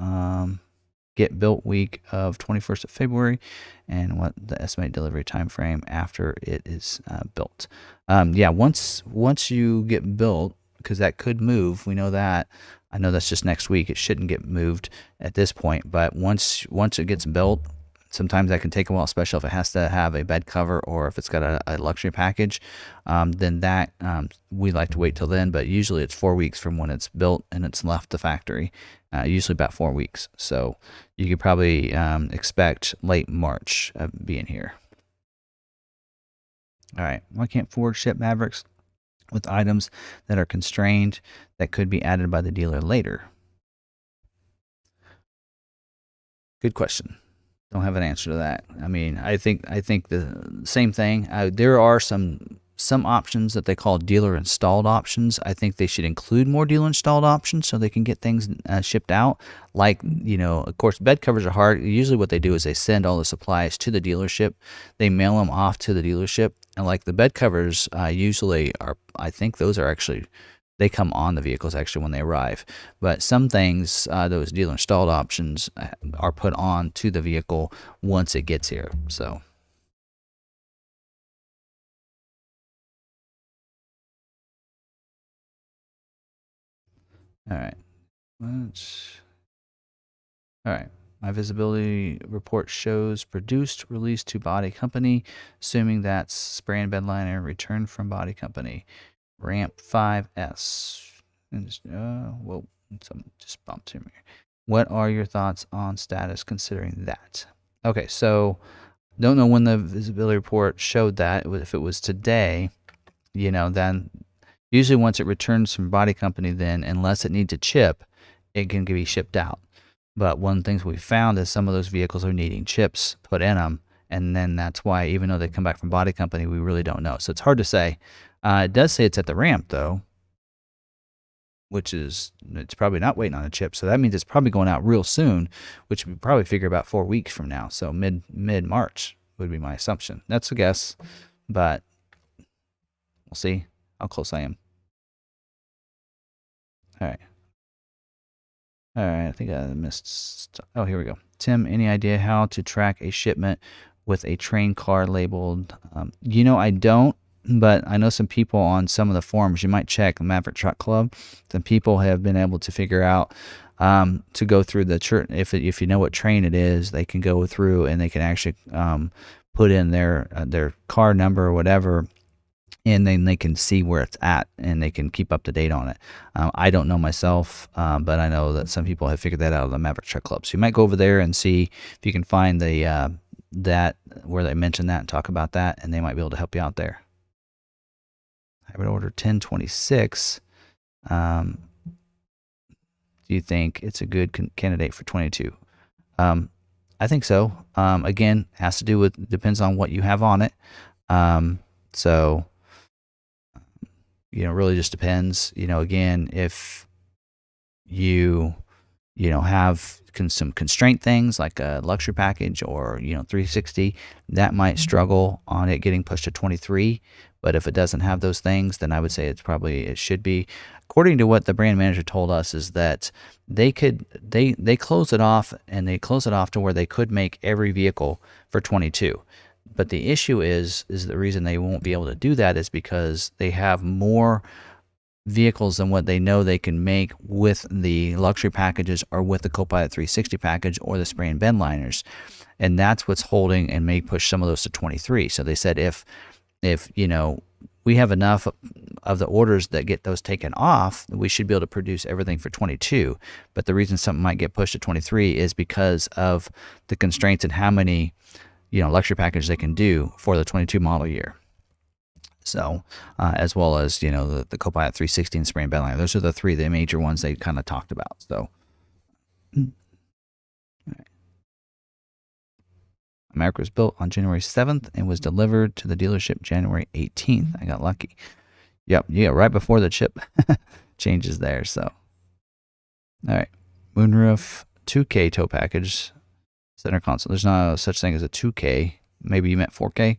week of 21st of February, and what the estimated delivery time frame after it is built. Yeah, once you get built, because that could move. We know that. I know that's just next week. It shouldn't get moved at this point, but once it gets built, sometimes that can take a while, especially if it has to have a bed cover or if it's got a luxury package. Then that we like to wait till then, but usually it's 4 weeks from when it's built and it's left the factory. Usually about 4 weeks. So you could probably expect late March being here. All right. Why can't Ford ship Mavericks with items that are constrained that could be added by the dealer later? Good question. Don't have an answer to that. I mean, I think the same thing. There are some options that they call dealer installed options. I think they should include more dealer installed options so they can get things shipped out. Like, of course, bed covers are hard. Usually what they do is they send all the supplies to the dealership. They mail them off to the dealership. And like the bed covers usually are, I think those are actually, they come on the vehicles actually when they arrive. But some things, those dealer installed options are put on to the vehicle once it gets here. So. All right. All right. My visibility report shows produced, released to body company, assuming that's spray and bed liner returned from body company. Ramp 5S. And whoa, something just bumped me. What are your thoughts on status considering that? Okay, so don't know when the visibility report showed that. If it was today, then usually once it returns from body company, then unless it needs a chip, it can be shipped out. But one of the things we found is some of those vehicles are needing chips put in them, and then that's why even though they come back from body company, we really don't know. So it's hard to say. It does say it's at the ramp though, which is, it's probably not waiting on a chip. So that means it's probably going out real soon, which we probably figure about 4 weeks from now. So mid-March would be my assumption. That's a guess, but we'll see how close I am. All right. All right, I think I missed. Oh, here we go. Tim, any idea how to track a shipment with a train car labeled? I don't, but I know some people on some of the forums. You might check Maverick Truck Club. Some people have been able to figure out to go through the if you know what train it is, they can go through and they can actually put in their car number or whatever. And then they can see where it's at, and they can keep up to date on it. I don't know myself, but I know that some people have figured that out of the Maverick Truck Club. So you might go over there and see if you can find the that where they mention that and talk about that, and they might be able to help you out there. Hybrid order 1026. Do you think it's a good candidate for 22? I think so. Again, has to do with, depends on what you have on it. So. Really just depends. Again, if you have some constraint things like a luxury package or 360, that might struggle on it getting pushed to 23. But if it doesn't have those things, then I would say it should be. According to what the brand manager told us, is that they close it off, and they close it off to where they could make every vehicle for 22. But the issue is the reason they won't be able to do that is because they have more vehicles than what they know they can make with the luxury packages or with the Copilot 360 package or the spray and bend liners. And that's what's holding and may push some of those to 23. So they said if we have enough of the orders that get those taken off, we should be able to produce everything for 22. But the reason something might get pushed to 23 is because of the constraints and how many luxury package they can do for the 22 model year. So, as well as, the Copilot 360 and spray and bed liner. Those are the major ones they kind of talked about. So, right. America was built on January 7th and was delivered to the dealership January 18th. I got lucky. Yep, yeah, right before the chip changes there. So, all right. Moonroof 2K tow package. Center console. There's not such thing as a 2K. Maybe you meant 4K.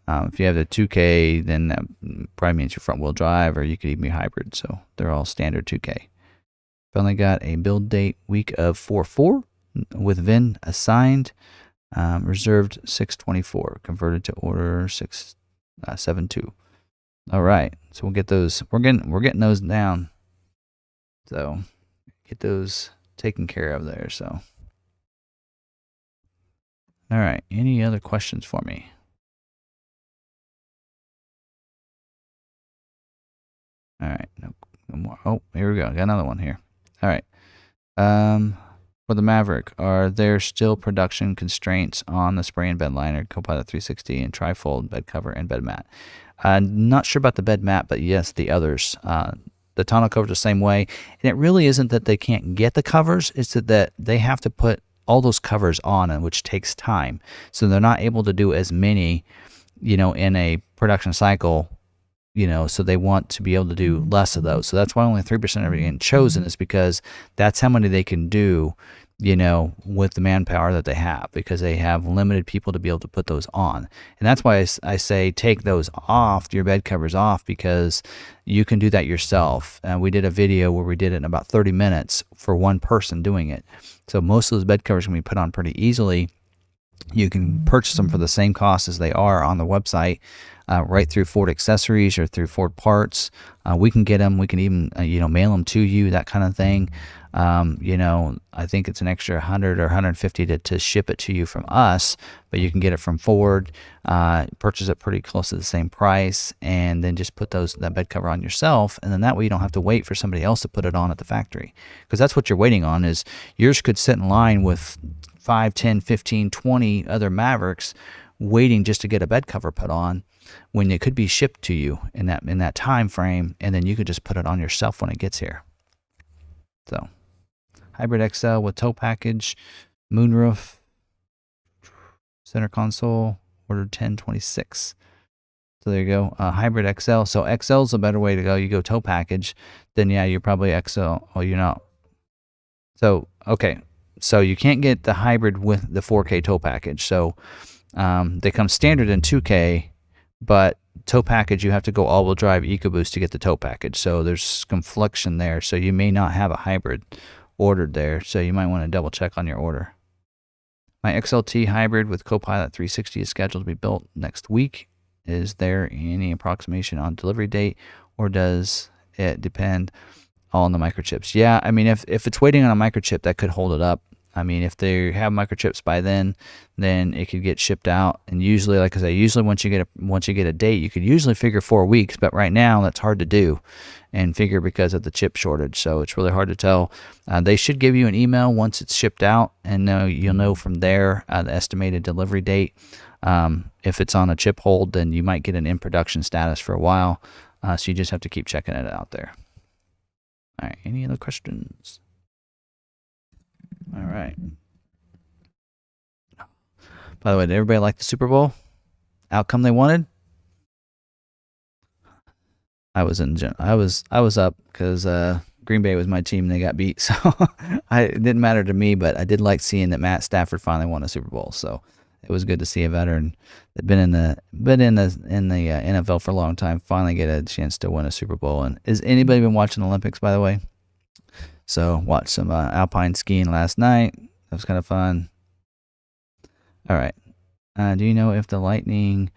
If you have the 2K, then that probably means your front wheel drive, or you could even be hybrid. So they're all standard 2K. Finally got a build date week of 4/4 with VIN assigned. Reserved 6/24. Converted to order 6/7/2. All right, so we'll get those. We're getting those down. So get those taken care of there. So, all right. Any other questions for me? All right, no more. Oh, here we go. Got another one here. All right. For the Maverick, are there still production constraints on the spray and bed liner, Copilot 360, and trifold bed cover and bed mat? Not sure about the bed mat, but yes, the others. The tonneau cover's the same way, and it really isn't that they can't get the covers; it's that they have to put all those covers on, and which takes time. So they're not able to do as many, in a production cycle. So they want to be able to do less of those. So that's why only 3% are being chosen, is because that's how many they can do, with the manpower that they have, because they have limited people to be able to put those on. And that's why I say take those off, your bed covers off, because you can do that yourself. We did a video where we did it in about 30 minutes for one person doing it. So most of those bed covers can be put on pretty easily. You can purchase them for the same cost as they are on the website, right through Ford Accessories or through Ford Parts. We can get them. We can even, mail them to you, that kind of thing. I think it's an extra $100 or $150 to ship it to you from us, but you can get it from Ford, purchase it pretty close to the same price, and then just put that bed cover on yourself. And then that way you don't have to wait for somebody else to put it on at the factory, because that's what you're waiting on. Is yours could sit in line with 5, 10, 15, 20 other Mavericks waiting just to get a bed cover put on, when it could be shipped to you in that time frame, and then you could just put it on yourself when it gets here. So, Hybrid XL with tow package, moonroof, center console, ordered 10/26. So there you go, Hybrid XL. So XL is a better way to go. You go tow package, then yeah, you're probably XL. Oh, you're not. So okay. So you can't get the hybrid with the 4K tow package. So they come standard in 2K, but tow package, you have to go all-wheel drive EcoBoost to get the tow package. So there's confliction there. So you may not have a hybrid ordered there. So you might want to double check on your order. My XLT hybrid with Copilot 360 is scheduled to be built next week. Is there any approximation on delivery date, or does it depend all on the microchips? Yeah, I mean, if it's waiting on a microchip, that could hold it up. I mean, if they have microchips by then it could get shipped out. And usually, like I say, once you get a date, you could usually figure 4 weeks. But right now, that's hard to do and figure because of the chip shortage. So it's really hard to tell. They should give you an email once it's shipped out, and you'll know from there the estimated delivery date. If it's on a chip hold, then you might get an in production status for a while. So you just have to keep checking it out there. All right, any other questions? All right. By the way, did everybody like the Super Bowl outcome they wanted? I was up because Green Bay was my team and they got beat, so it didn't matter to me. But I did like seeing that Matt Stafford finally won a Super Bowl. So it was good to see a veteran that'd been in the NFL for a long time finally get a chance to win a Super Bowl. And has anybody been watching the Olympics, by the way? So watched some alpine skiing last night. That was kind of fun. All right. Do you know if the Lightning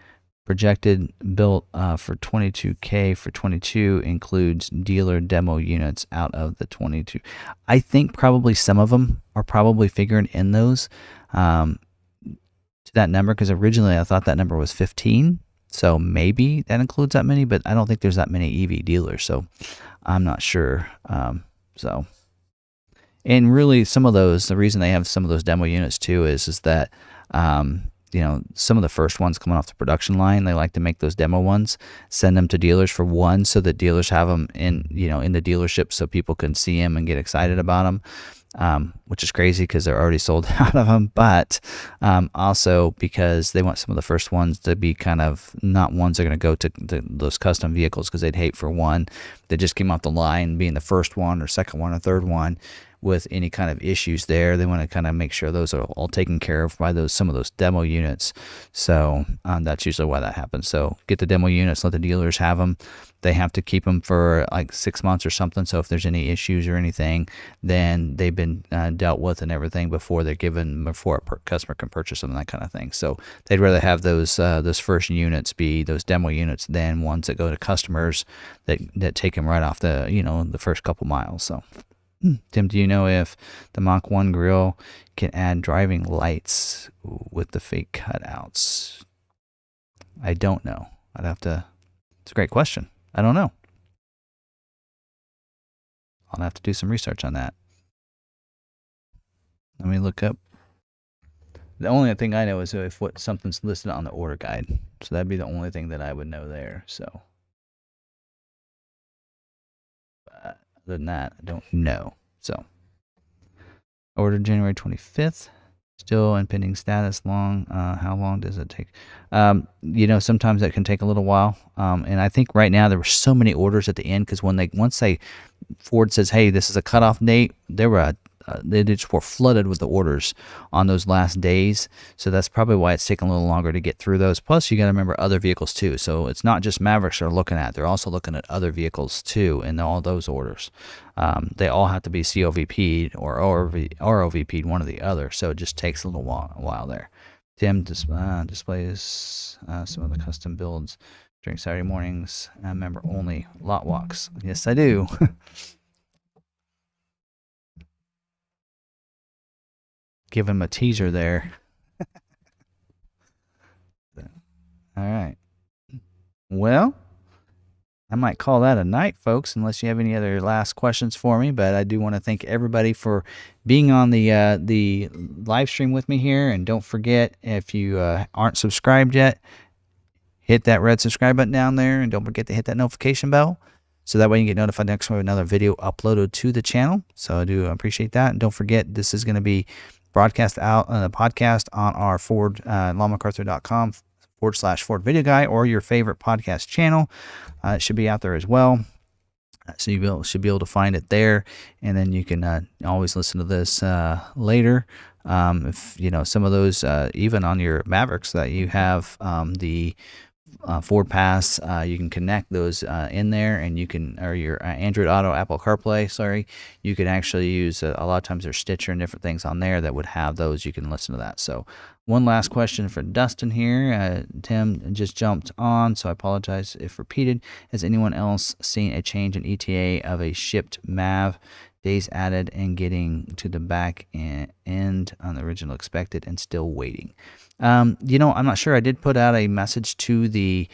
projected built for 22K for 22 includes dealer demo units out of the 22? I think probably some of them are probably figuring in those to that number, because originally I thought that number was 15. So maybe that includes that many, but I don't think there's that many EV dealers. So I'm not sure. And really, some of those, the reason they have some of those demo units too is that, some of the first ones coming off the production line, they like to make those demo ones, send them to dealers for one, so that dealers have them in the dealership, so people can see them and get excited about them, which is crazy because they're already sold out of them. But also because they want some of the first ones to be kind of not ones that are going to go to those custom vehicles, because they'd hate for one that just came off the line being the first one or second one or third one, with any kind of issues there. They want to kind of make sure those are all taken care of by some of those demo units. So that's usually why that happens. So get the demo units, let the dealers have them. They have to keep them for like 6 months or something. So if there's any issues or anything, then they've been dealt with and everything before they're given, before a customer can purchase them and that kind of thing. So they'd rather have those first units be those demo units than ones that go to customers that take them right off the the first couple miles. So Tim, do you know if the Mach 1 grill can add driving lights with the fake cutouts? I don't know. It's a great question. I don't know. I'll have to do some research on that. Let me look up. The only thing I know is if something's listed on the order guide. So that'd be the only thing that I would know there. So other than that, I don't know. So ordered January 25th. Still in pending status. How long does it take? Sometimes that can take a little while. And I think right now there were so many orders at the end because once Ford says, hey, this is a cutoff date, they just were flooded with the orders on those last days. So that's probably why it's taking a little longer to get through those. Plus, you got to remember other vehicles too. So it's not just Mavericks they're looking at. They're also looking at other vehicles too in all those orders. They all have to be COVP'd or ROVP'd, one or the other. So it just takes a little while there. Tim displays some of the custom builds during Saturday mornings. Member only lot walks. Yes, I do. Give him a teaser there. All right. Well, I might call that a night, folks, unless you have any other last questions for me. But I do want to thank everybody for being on the live stream with me here. And don't forget, if you aren't subscribed yet, hit that red subscribe button down there. And don't forget to hit that notification bell, so that way you get notified next time we have another video uploaded to the channel. So I do appreciate that. And don't forget, this is going to be broadcast out on the podcast on our lawmacarthur.com/fordvideoguy or your favorite podcast channel. It should be out there as well. So you should be able to find it there. And then you can always listen to this later. If some of those, even on your Mavericks that you have the Ford Pass, you can connect those in there, and you can, or your Android Auto, Apple CarPlay, sorry, you can actually use a lot of times there's Stitcher and different things on there that would have those. You can listen to that. So one last question for Dustin here. Tim just jumped on, so I apologize if repeated. Has anyone else seen a change in ETA of a shipped MAV? Days added and getting to the back end on the original expected and still waiting. I'm not sure. I did put out a message to the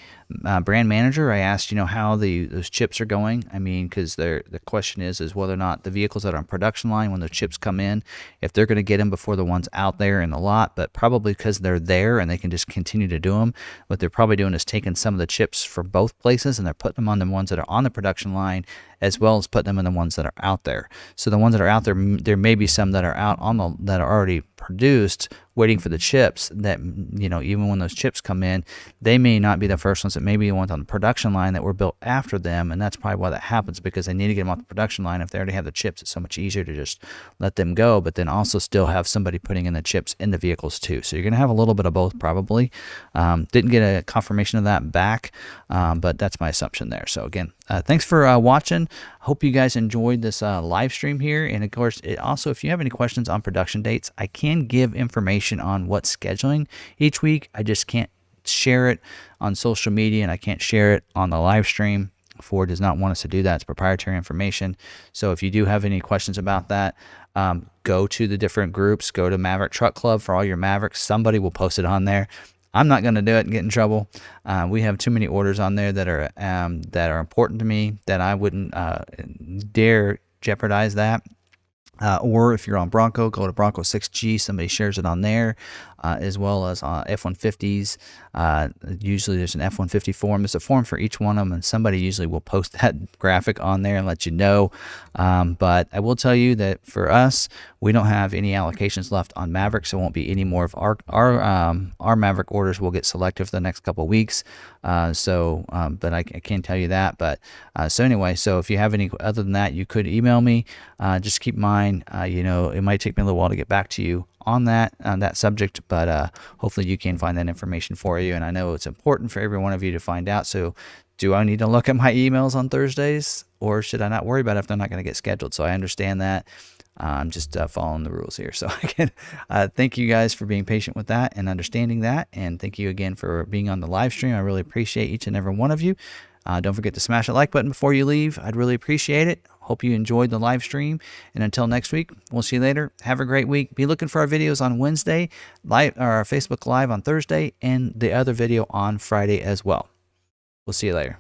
brand manager. I asked, how those chips are going. I mean, because the question is whether or not the vehicles that are on production line, when those chips come in, if they're going to get them before the ones out there in the lot. But probably because they're there and they can just continue to do them, what they're probably doing is taking some of the chips for both places and they're putting them on the ones that are on the production line, as well as putting them in the ones that are out there. So the ones that are out there, there may be some that are out that are already produced, waiting for the chips that, even when those chips come in, they may not be the first ones. It may be the ones on the production line that were built after them. And that's probably why that happens, because they need to get them off the production line. If they already have the chips, it's so much easier to just let them go, but then also still have somebody putting in the chips in the vehicles too. So you're going to have a little bit of both probably. Didn't get a confirmation of that back, but that's my assumption there. So again, thanks for watching. Hope you guys enjoyed this live stream here. And of course, also, if you have any questions on production dates, I can give information on what's scheduling each week. I just can't share it on social media, and I can't share it on the live stream. Ford does not want us to do that. It's proprietary information. So if you do have any questions about that, go to the different groups. Go to Maverick Truck Club for all your Mavericks. Somebody will post it on there. I'm not going to do it and get in trouble. We have too many orders on there that are important to me that I wouldn't dare jeopardize that. Or if you're on Bronco, go to Bronco 6G. Somebody shares it on there, as well as F-150s. Usually there's an F-150 form. There's a form for each one of them, and somebody usually will post that graphic on there and let you know. But I will tell you that for us, we don't have any allocations left on Maverick, so it won't be any more of our Maverick orders. Will get selected for the next couple of weeks. But I can't tell you that. But so anyway, so if you have any other than that, you could email me. Just keep in mind, mind. You know, it might take me a little while to get back to you on that subject, but hopefully you can find that information for you. And I know it's important for every one of you to find out. So do I need to look at my emails on Thursdays, or should I not worry about it if they're not going to get scheduled? So I understand that. I'm just following the rules here. So I can thank you guys for being patient with that and understanding that. And thank you again for being on the live stream. I really appreciate each and every one of you. Don't forget to smash the like button before you leave. I'd really appreciate it. Hope you enjoyed the live stream. And until next week, we'll see you later. Have a great week. Be looking for our videos on Wednesday, live, or our Facebook Live on Thursday, and the other video on Friday as well. We'll see you later.